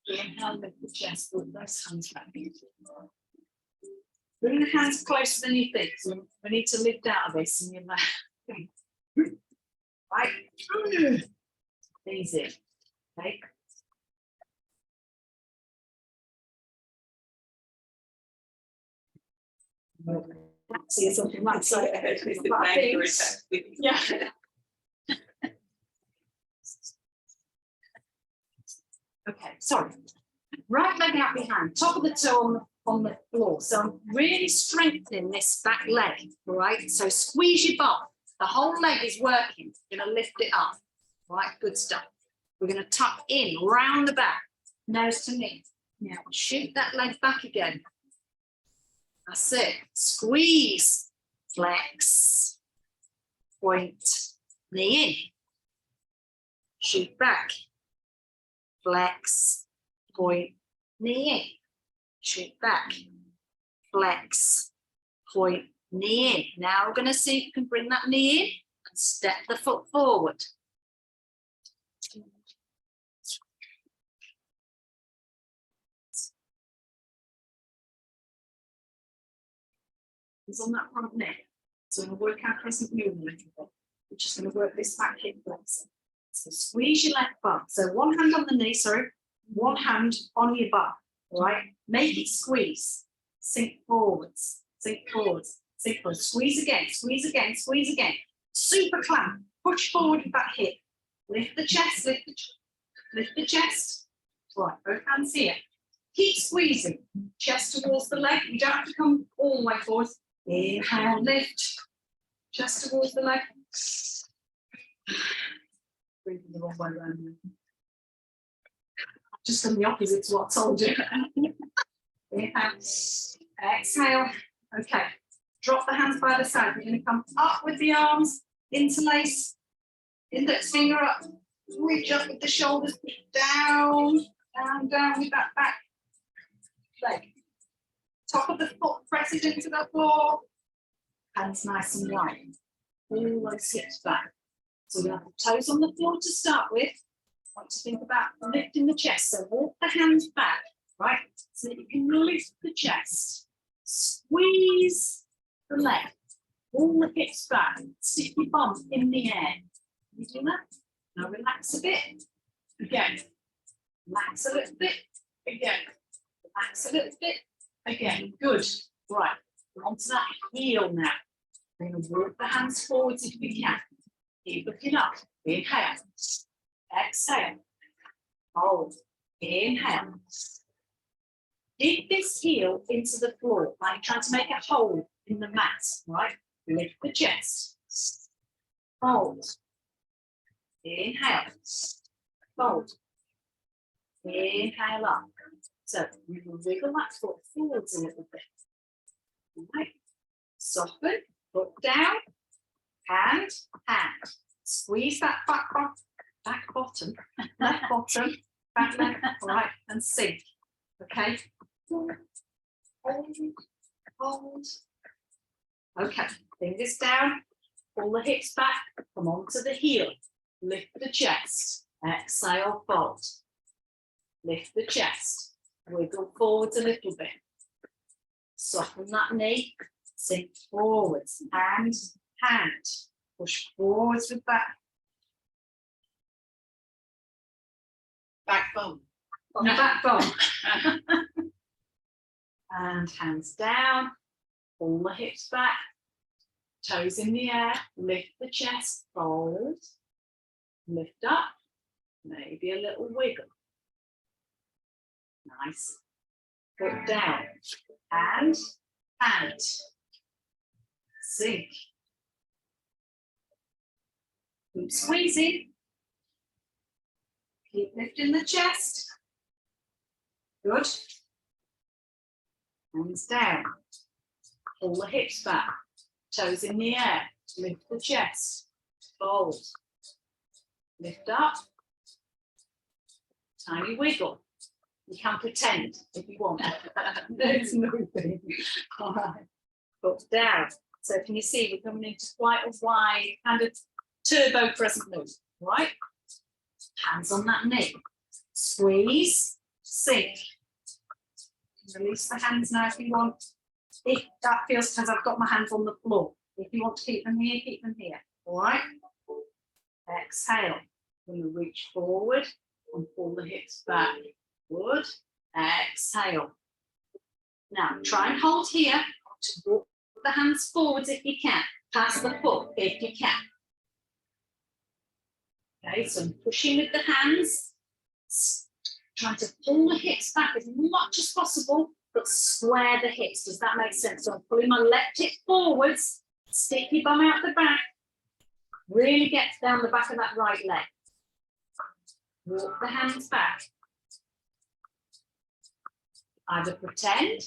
Inhale, lift the chest, put those hands back. Bring the hands closer than you think. So we need to lift out of this and you're like, right. Easy. Okay. See something like so. Yeah. Okay, sorry. Right leg out behind, top of the toe on the floor. So I'm really strengthening this back leg, all right? So squeeze your bum. The whole leg is working. You're gonna lift it up. Right, good stuff. We're gonna tuck in, round the back, nose to knee. Now shoot that leg back again. That's it. Squeeze, flex, point, knee in. Shoot back, flex, point, knee in. Shoot back, flex, point, knee in. Now we're going to see if you can bring that knee in and step the foot forward. It's on that front neck. So we're going to work our crescent moon a little bit. We're just going to work this back hip flexor. So squeeze your left bum. So one hand on the knee, sorry, one hand on your bum. All right. Make it squeeze. Sink forwards. Sink forwards. Sink forwards. Squeeze again. Squeeze again. Squeeze again. Super clamp. Push forward with that hip. Lift the chest. Lift the chest. Right. Both hands here. Keep squeezing. Chest towards the leg. You don't have to come all the way forward. Inhale, lift. Chest towards the leg. Breathing the wrong way around. Just done the opposite to what I told you. Inhale. Exhale. Okay. Drop the hands by the side. We're going to come up with the arms, interlace, index finger up, reach up with the shoulders, push down, down, down with that back leg. Top of the foot presses into the floor. Hands nice and wide. All those hips back. So we have the toes on the floor to start with. I want to think about lifting the chest. So walk the hands back, right? So that you can lift the chest. Squeeze the leg. All the hips back. Stick your bum in the air. Can you do that? Now relax a bit. Again. Relax a little bit. Again. Relax a little bit. Again. Good. Right. We're onto that heel now. We're going to walk the hands forwards if we can. Keep looking up. Inhale. Exhale. Hold. Inhale. Dig this heel into the floor, like trying to make a hole in the mat, right? Lift the chest. Hold. Inhale. Fold. Inhale up. So we will wiggle that foot forwards a little bit. All right. Soften. Foot down. Hand. Hand. Squeeze that back bottom, left bottom, back leg, all right, and sink. Okay. Hold, hold. Okay, fingers down, pull the hips back, come onto the heel, lift the chest, exhale, fold. Lift the chest, wiggle forwards a little bit. Soften that knee, sink forwards, hand, hand. Push forwards with that. Back bone. On the back bone. And hands down, pull the hips back, toes in the air, lift the chest, fold, lift up, maybe a little wiggle. Nice. Foot down, and sink. Keep squeezing. Keep lifting the chest. Good. Hands down. Pull the hips back. Toes in the air. Lift the chest. Fold. Lift up. Tiny wiggle. You can pretend if you want. There's nothing. All right. Foot down. So can you see we're coming into quite a wide kind of turbo crescent move, right? Hands on that knee. Squeeze, sink. Release the hands now if you want. If that feels because I've got my hands on the floor. If you want to keep them here, keep them here. All right. Exhale. We're going to reach forward and pull the hips back. Good. Exhale. Now try and hold here to walk the hands forwards if you can. Pass the foot if you can. Okay, so I'm pushing with the hands, trying to pull the hips back as much as possible, but square the hips. Does that make sense? So I'm pulling my left hip forwards, stick your bum out the back, really get down the back of that right leg. Walk the hands back. Either pretend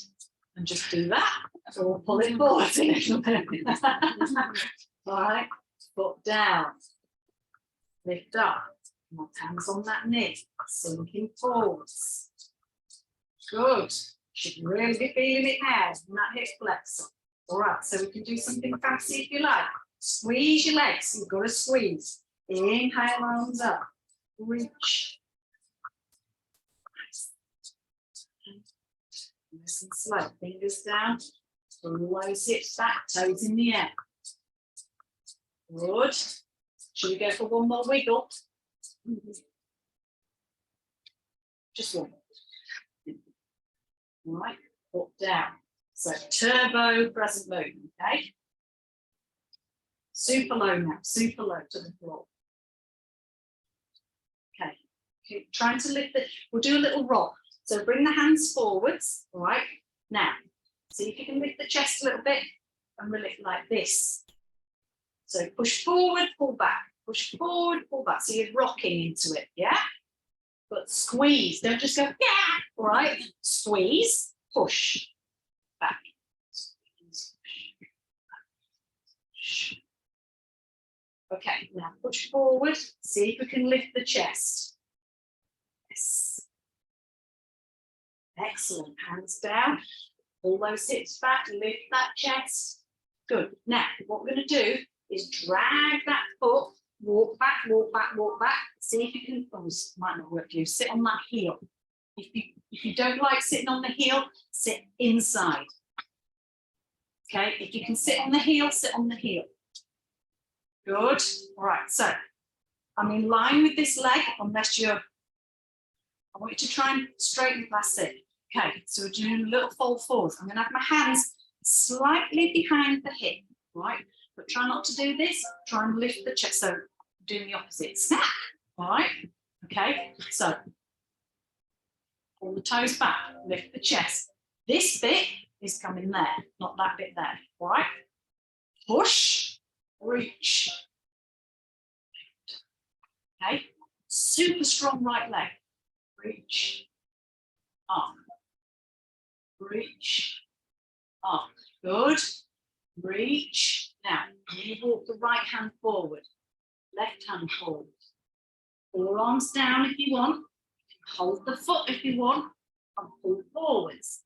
and just do that, or pull it forward a little bit. All right, foot down. Lift up, more hands on that knee, sinking forwards. Good. Should really be feeling it now in that hip flexor. All right, so we can do something fancy if you like. Squeeze your legs, you've got to squeeze. Inhale, arms up, reach. Nice and slow, fingers down, pull those hips back, toes in the air. Good. Should we go for one more wiggle? Just one. All right, foot down. So turbo crescent move, okay? Super low now, super low to the floor. Okay, keep trying to lift it. We'll do a little rock. So bring the hands forwards, all right? Now, see if you can lift the chest a little bit and release like this. So push forward, pull back, push forward, pull back. So you're rocking into it, yeah? But squeeze, don't just go, yeah, all right? Squeeze, push, back. Squeeze, push. Okay, now push forward, see if we can lift the chest. Yes. Excellent, hands down, pull those hips back, lift that chest. Good, now what we're gonna do is drag that foot, walk back, walk back, walk back. See if you can, oh, this might not work for you, sit on that heel. If you don't like sitting on the heel, sit inside. Okay, if you can sit on the heel, sit on the heel. Good, all right, so I'm in line with this leg, unless you're, I want you to try and straighten, that's it. Okay, so we're doing a little fold forwards. I'm gonna have my hands slightly behind the hip, right? But try not to do this, try and lift the chest. So doing the opposite, snap, all right? Okay, so pull the toes back, lift the chest. This bit is coming there, not that bit there, all right? Push, reach. Okay, super strong right leg. Reach, up, reach, up. Good. Reach. Now, you walk the right hand forward, left hand forward. Forearms down if you want. Hold the foot if you want, and pull forwards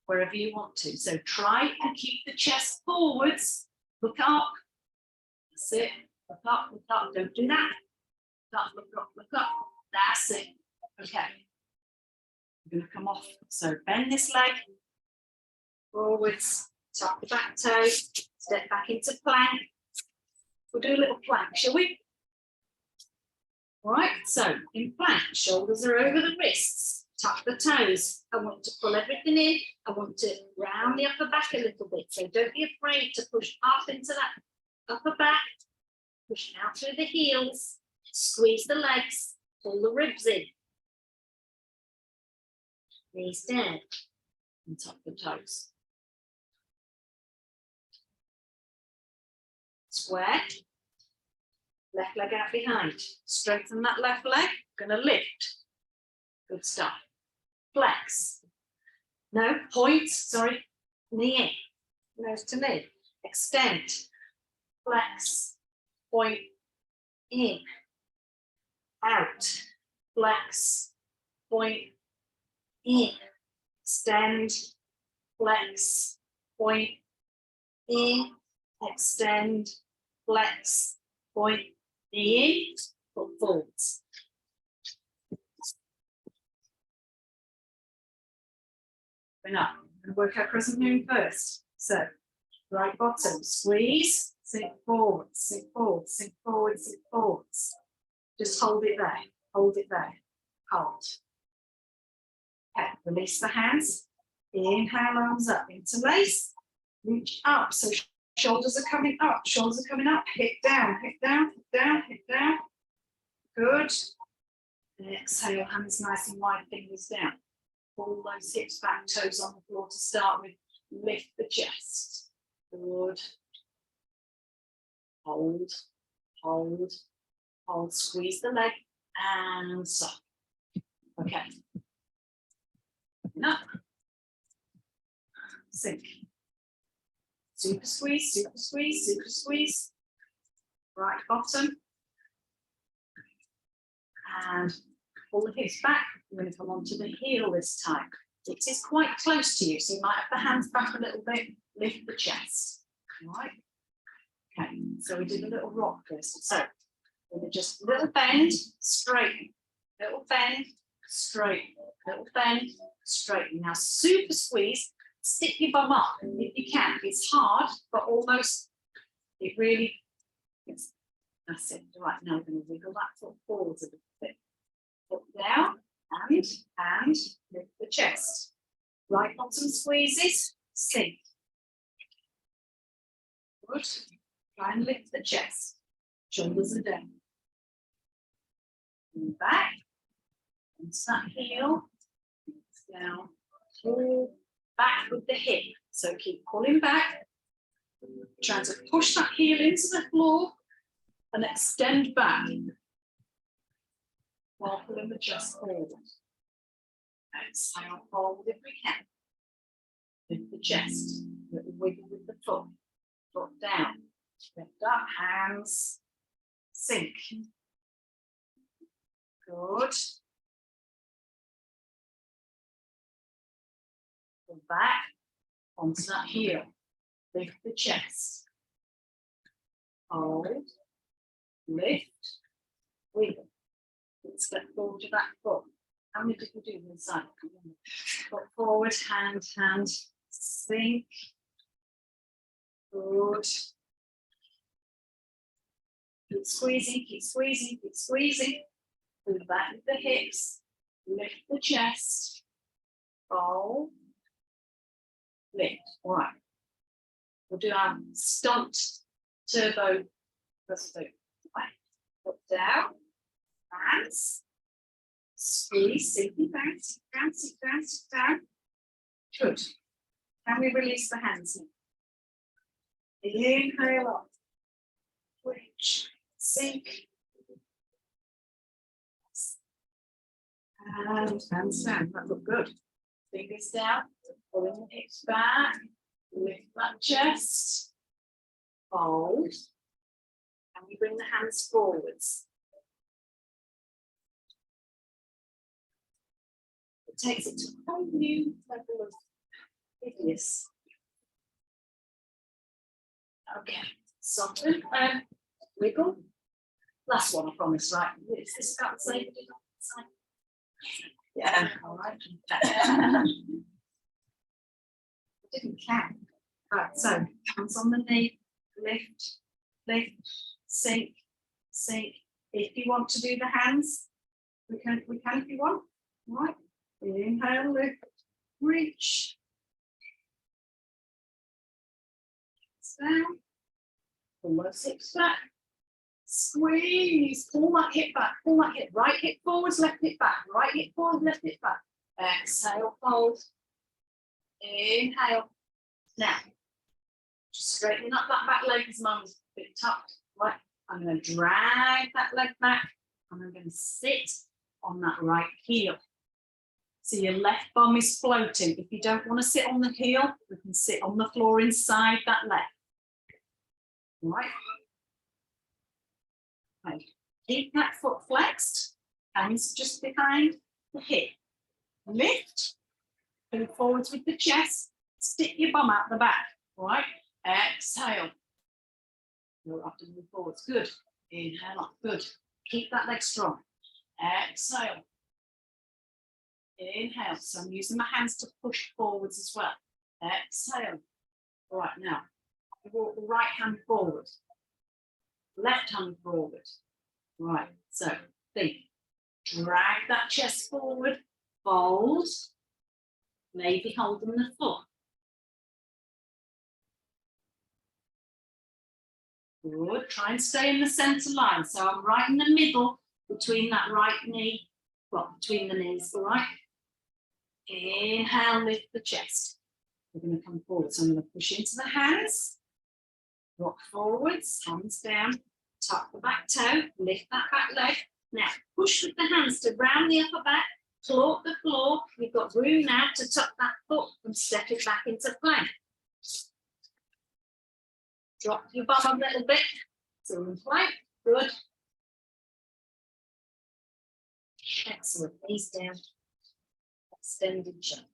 wherever you want to. So try and keep the chest forwards. Look up. That's it. Look up, look up. Don't do that. Look up, look up, look up. That's it. Okay. I'm going to come off. So bend this leg forwards. Tap the back toe, step back into plank. We'll do a little plank, shall we? All right, so in plank, shoulders are over the wrists, Tuck the toes. I want to pull everything in. I want to round the upper back a little bit. So don't be afraid to push up into that upper back. Push out through the heels. Squeeze the legs. Pull the ribs in. Knees down. And tuck the toes. Square. Left leg out behind. Strengthen that left leg. Gonna lift. Good stuff. Flex. No, point, sorry. Knee in. Nose to knee. Extend. Flex. Point. In. Out. Flex. Point. In. Extend. Flex. Point. In. Extend. Flex. Point. Knee in. Foot forwards. We're not going to work out crescent moon first. So, right bottom, squeeze, sink forwards, sink forwards, sink forwards, sink forwards. Just hold it there, hold it there, hold. Okay, release the hands. Inhale, arms up, interlace, reach up. So shoulders are coming up, hip down, hip down, hip down, hip down. Good. And exhale, hands nice and wide, fingers down. Pull those hips back, toes on the floor to start with. Lift the chest. Good. Hold, hold, hold. Squeeze the leg and stop. Okay. Up. Sink. Super squeeze, super squeeze, super squeeze. Right bottom. And pull the hips back. We're going to come onto the heel this time. It is quite close to you, so you might have the hands back a little bit. Lift the chest. All right. Okay, so we did a little rock first. So we're going to just little bend, straighten, little bend, straighten, little bend, straighten. Now super squeeze. Stick your bum up if you can. It's hard, but almost it really is. That's it. Right, now we're going to wiggle that foot forwards a little bit. Foot down and lift the chest. Right bottom squeezes, sink. Good. Try and lift the chest. Shoulders are down. And back. And that heel. Down. Pull back with the hip. So keep pulling back. Try to push that heel into the floor and extend back while pulling the chest forward. Exhale, hold if we can. Lift the chest. Little wiggle with the foot. Foot down. Lift up, hands. Sink. Good. Pull back onto that heel. Lift the chest. Hold. Lift. Wiggle. Let's get forward to that foot. How many did we do inside? Foot forward, hand, sink. Good. Keep squeezing, keep squeezing, keep squeezing. Pull back with the hips. Lift the chest. Fold. Lift. All right. We'll do our stunt turbo thrust. Up, down. Hands. Squeeze, sinking down, sit down, sit down, sit down. Good. Can we release the hands now? Inhale up. Reach. Sink. And hands down. That looked good. Fingers down. Pulling the hips back. Lift that chest. Fold. And we bring the hands forwards. It takes it to a whole new level of hideous. Okay, soften and wiggle. Last one, I promise, right? Is this about the same? Yeah, all right. Didn't count. Right, so hands on the knee, lift, lift, sink, sink. If you want to do the hands, we can if you want. All right. Inhale, lift, reach. Down. Pull those hips back. Squeeze. Pull that hip back. Pull that hip. Right hip forwards, left hip back. Right hip forward, left hip back. Exhale, fold. Inhale. Now, just straightening up that back leg as mum's a bit tucked. Right. I'm going to drag that leg back and I'm going to sit on that right heel. So your left bum is floating. If you don't want to sit on the heel, you can sit on the floor inside that leg. Right. Okay. Keep that foot flexed, hands just behind the hip. Lift, go forwards with the chest, stick your bum out the back. All right. Exhale. Go up and move forwards. Good. Inhale up. Good. Keep that leg strong. Exhale. Inhale. So I'm using my hands to push forwards as well. Exhale. All right, now walk the right hand forward, left hand forward. Right, so think. Drag that chest forward, fold, maybe holding the foot. Good. Try and stay in the centre line. So I'm right in the middle between that right knee, well, between the knees, all right? Inhale, lift the chest. We're going to come forward. So I'm going to push into the hands, rock forwards, hands down, tuck the back toe, lift that back leg. Now, push with the hands to round the upper back, claw the floor. You've got room now to tuck that foot and step it back into plank. Drop your bum a little bit. So in plank, good. Excellent, knees down. Extended jump.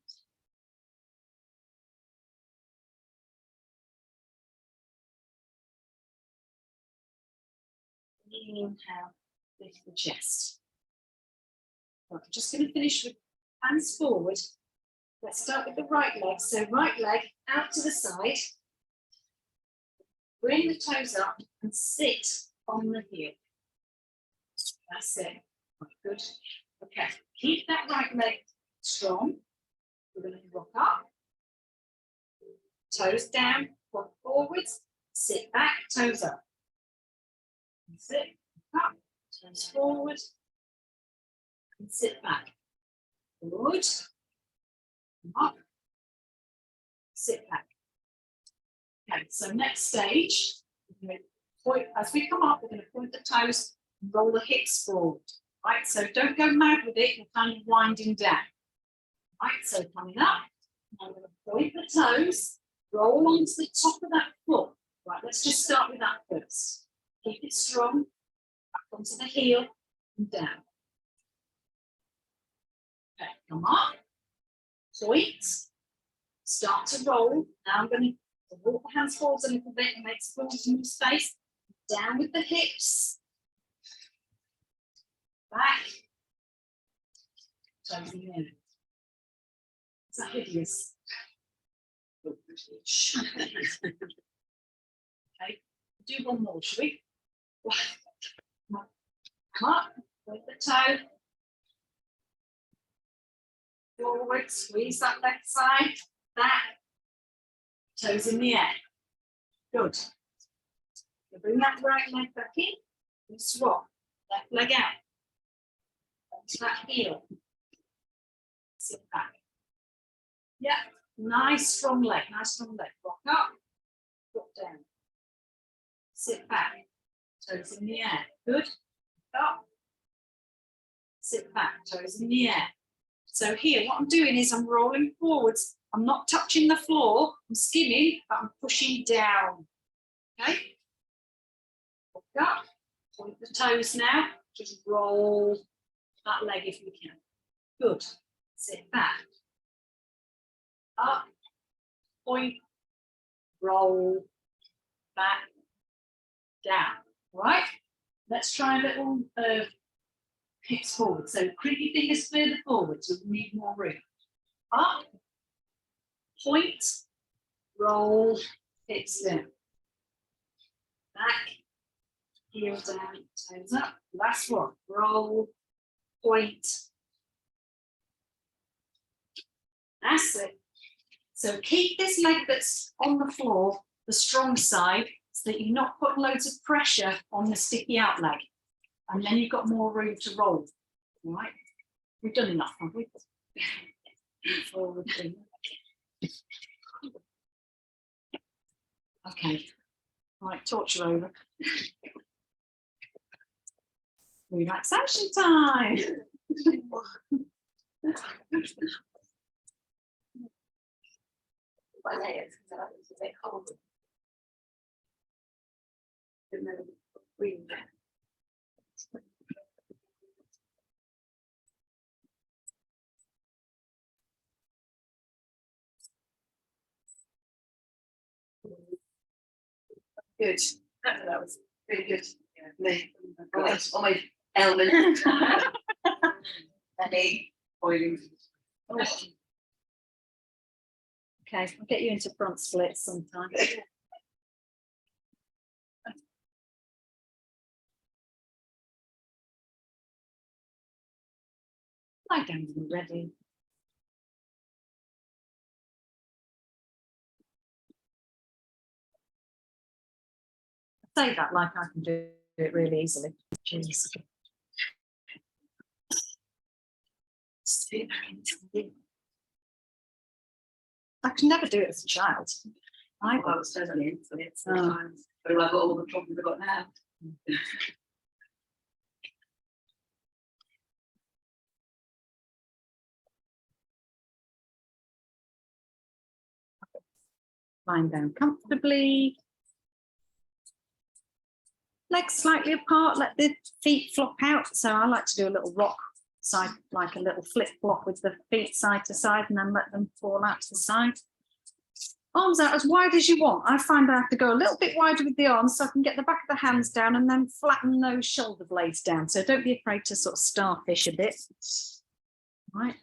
Inhale, lift the chest. Right, I'm just going to finish with hands forward. Let's start with the right leg. So right leg out to the side. Bring the toes up and sit on the heel. That's it. Right, good. Okay, keep that right leg strong. We're going to rock up. Toes down, walk forwards, sit back, toes up. Sit up, toes forward, and sit back. Good. Up, sit back. Okay, so next stage, we're going to point, as we come up, we're going to point the toes and roll the hips forward. Right, so don't go mad with it, you're kind of winding down. Right, so coming up, I'm going to point the toes, roll onto the top of that foot. Right, let's just start with that first. Keep it strong, back onto the heel and down. Okay, come up, point, start to roll. Now I'm going to walk the hands forwards a little bit and make some space. Down with the hips. Back. Toes in. Is that hideous? Okay, do one more, shall we? Come up with the toe. Forward, squeeze that left side, back. Toes in the air. Good. You bring that right leg back in and swap. Left leg out. Onto that heel. Sit back. Yeah, nice strong leg, nice strong leg. Rock up, drop down. Sit back. Toes in the air. Good. Up. Sit back. Toes in the air. So here, what I'm doing is I'm rolling forwards. I'm not touching the floor. I'm skimming, but I'm pushing down. Okay. Walk up. Point the toes now. Just roll that leg if you can. Good. Sit back. Up. Point. Roll. Back. Down. All right. Let's try a little hips forward. So creep your fingers further forward so we need more room. Up. Point. Roll. Hips down. Back. Heel down. Toes up. Last one. Roll. Point. That's it. So keep this leg that's on the floor, the strong side, so that you're not putting loads of pressure on the sticky out leg. And then you've got more room to roll. All right. We've done enough, have we? Forward thing. Okay. Right, torture over. Relaxation time. My legs, because I was a bit cold. And then breathe. Good. That was really good. Yeah, me. On my element. Any boiling. Okay, I'll get you into front splits sometime. Lie down when you're ready. I say that like I can do it really easily. Jeez. I could never do it as a child. I was totally into it. Oh. Sometimes. But I've got all the problems I've got now. lying down comfortably. Legs slightly apart, let the feet flop out. So I like to do a little rock side, like a little flip flop with the feet side to side, and then let them fall out to the side. Arms out as wide as you want. I find I have to go a little bit wider with the arms so I can get the back of the hands down and then flatten those shoulder blades down. So don't be afraid to sort of starfish a bit. Right.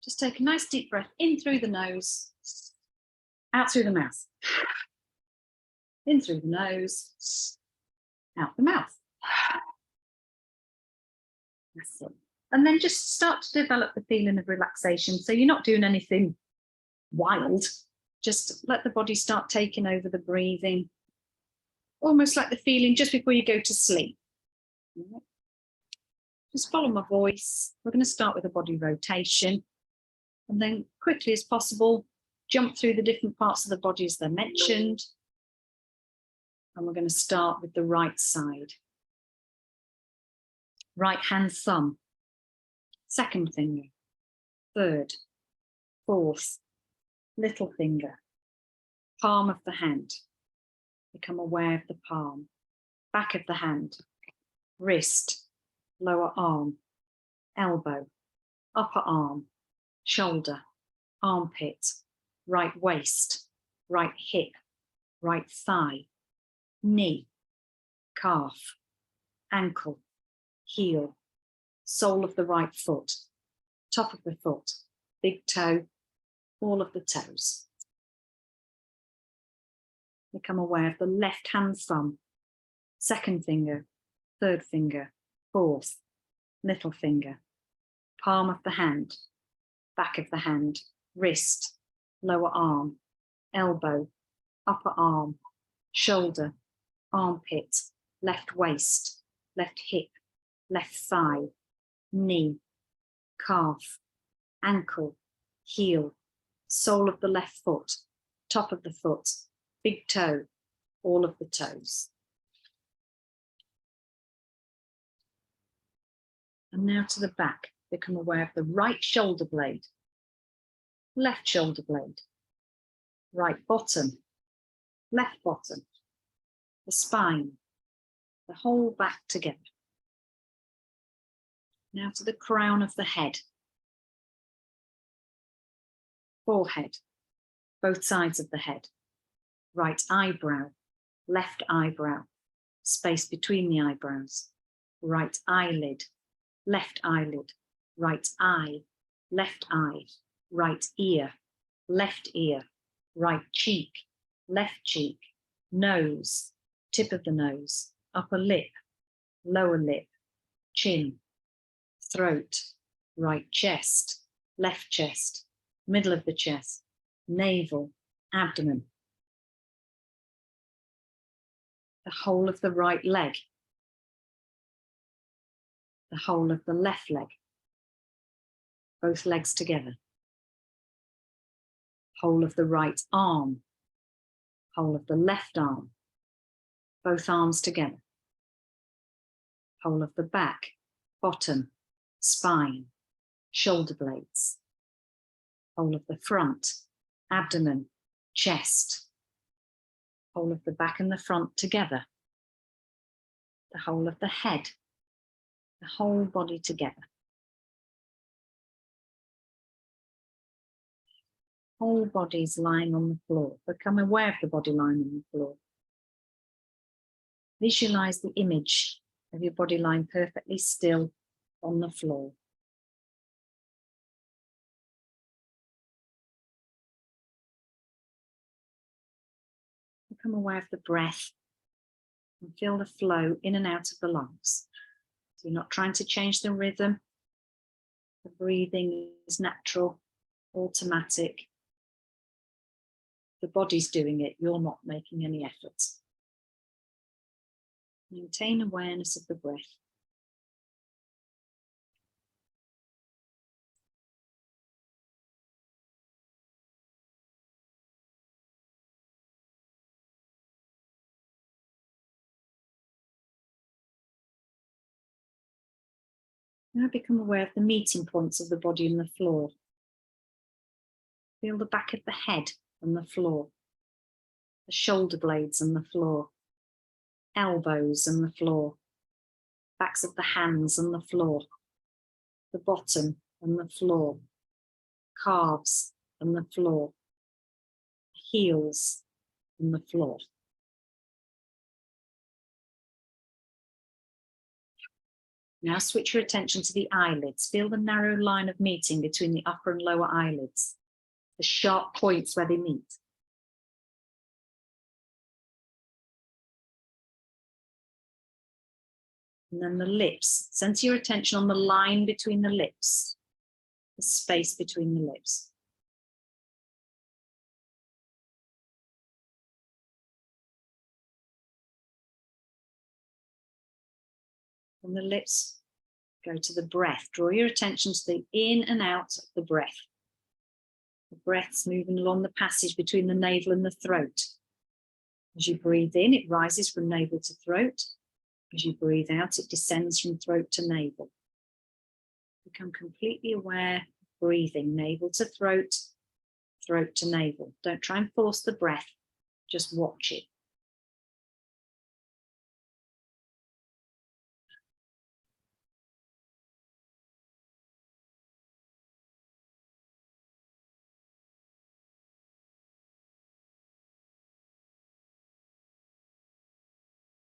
Just take a nice deep breath in through the nose, out through the mouth. In through the nose, out the mouth. That's it. And then just start to develop the feeling of relaxation. So you're not doing anything wild. Just let the body start taking over the breathing. Almost like the feeling just before you go to sleep. Just follow my voice. We're going to start with a body rotation. And then quickly as possible, jump through the different parts of the body as they're mentioned. And we're going to start with the right side. Right hand thumb. Second finger, third, fourth, little finger, palm of the hand. Become aware of the palm, back of the hand, wrist, lower arm, elbow, upper arm, shoulder, armpit, right waist, right hip, right thigh, knee, calf, ankle, heel, sole of the right foot, top of the foot, big toe, all of the toes. Become aware of the left hand thumb, second finger, third finger, fourth, little finger, palm of the hand, back of the hand, wrist, lower arm, elbow, upper arm, shoulder, armpit, left waist, left hip, left thigh, knee, calf, ankle, heel, sole of the left foot, top of the foot, big toe, all of the toes. And now to the back, become aware of the right shoulder blade, left shoulder blade, right bottom, left bottom, the spine, the whole back together. Now to the crown of the head, forehead, both sides of the head, right eyebrow, left eyebrow, space between the eyebrows, right eyelid, left eyelid, right eye, left eye, right ear, right cheek, left cheek, nose, tip of the nose, upper lip, lower lip, chin, throat, right chest, left chest, middle of the chest, navel, abdomen, the whole of the right leg, the whole of the left leg, both legs together, whole of the right arm, whole of the left arm, both arms together, whole of the back, bottom, spine, shoulder blades, whole of the front, abdomen, chest, whole of the back and the front together, the whole of the head, the whole body together. Whole body's lying on the floor. Become aware of the body lying on the floor. Visualize the image of your body lying perfectly still on the floor. Become aware of the breath and feel the flow in and out of the lungs. So you're not trying to change the rhythm. The breathing is natural, automatic. The body's doing it, you're not making any efforts. Maintain awareness of the breath. Now become aware of the meeting points of the body and the floor. Feel the back of the head and the floor, the shoulder blades and the floor, elbows and the floor, backs of the hands and the floor, the bottom and the floor, calves and the floor, heels and the floor. Now switch your attention to the eyelids. Feel the narrow line of meeting between the upper and lower eyelids, the sharp points where they meet. And then the lips. Center your attention on the line between the lips, the space between the lips. From the lips, go to the breath. Draw your attention to the in and out of the breath. The breath's moving along the passage between the navel and the throat. As you breathe in, it rises from navel to throat. As you breathe out, it descends from throat to navel. Become completely aware of breathing, navel to throat, throat to navel. Don't try and force the breath, just watch it.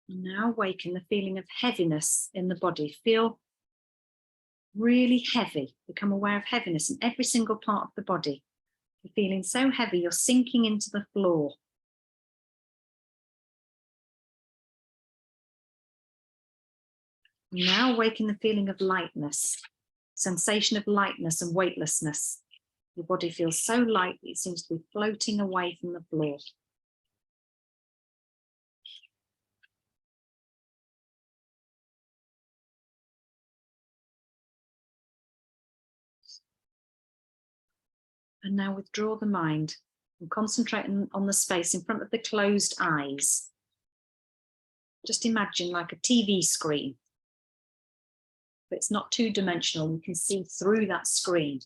And now awaken the feeling of heaviness in the body. Feel really heavy. Become aware of heaviness in every single part of the body. You're feeling so heavy, you're sinking into the floor. Now awaken the feeling of lightness, sensation of lightness and weightlessness. Your body feels so light that it seems to be floating away from the floor. And now withdraw the mind and concentrate on the space in front of the closed eyes. Just imagine like a TV screen. But it's not two-dimensional, you can see through that screen.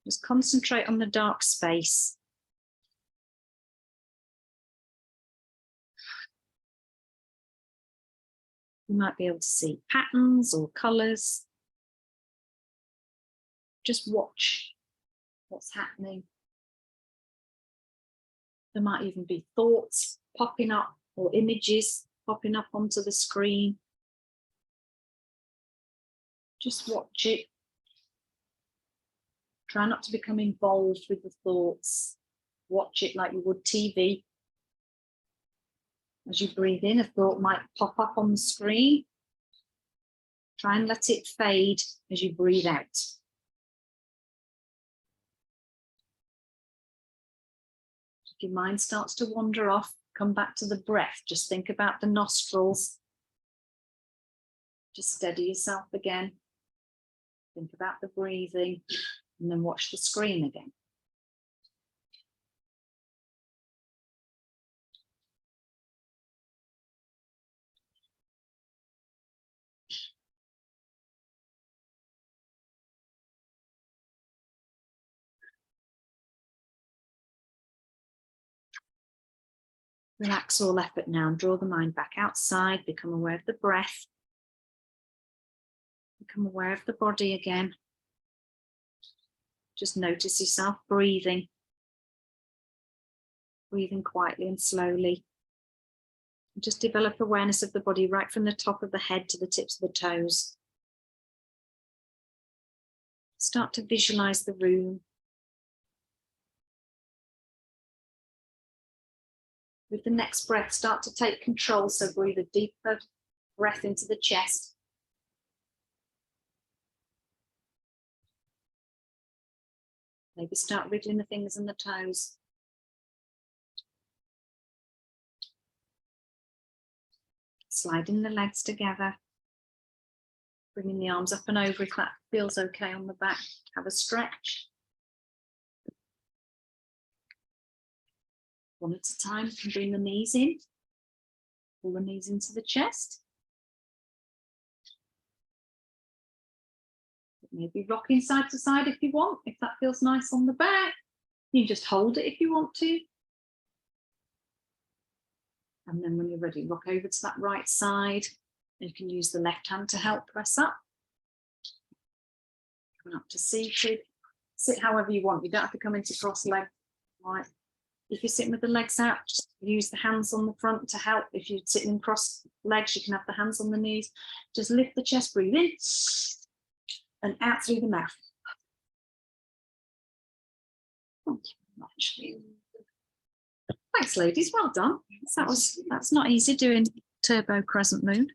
Just concentrate on the dark space. You might be able to see patterns or colours. Just watch what's happening. There might even be thoughts popping up or images popping up onto the screen. Just watch it. Try not to become involved with the thoughts. Watch it like you would TV. As you breathe in, a thought might pop up on the screen. Try and let it fade as you breathe out. If your mind starts to wander off, come back to the breath. Just think about the nostrils. Just steady yourself again. Think about the breathing and then watch the screen again. Relax all effort now and draw the mind back outside. Become aware of the breath. Become aware of the body again. Just notice yourself breathing. Breathing quietly and slowly. And just develop awareness of the body right from the top of the head to the tips of the toes. Start to visualize the room. With the next breath, start to take control. So breathe a deeper breath into the chest. Maybe start wriggling the fingers and the toes. Sliding the legs together. Bringing the arms up and over if that feels okay on the back. Have a stretch. One at a time, you can bring the knees in. Pull the knees into the chest. Maybe rocking side to side if you want, if that feels nice on the back. You can just hold it if you want to. And then when you're ready, rock over to that right side. And you can use the left hand to help press up. Come up to seated. Sit however you want. You don't have to come into cross leg. Right. If you're sitting with the legs out, just use the hands on the front to help. If you're sitting in cross legs, you can have the hands on the knees. Just lift the chest, breathe in and out through the mouth. Thank you very much. Thanks, ladies. Well done. That's not easy doing turbo crescent moon.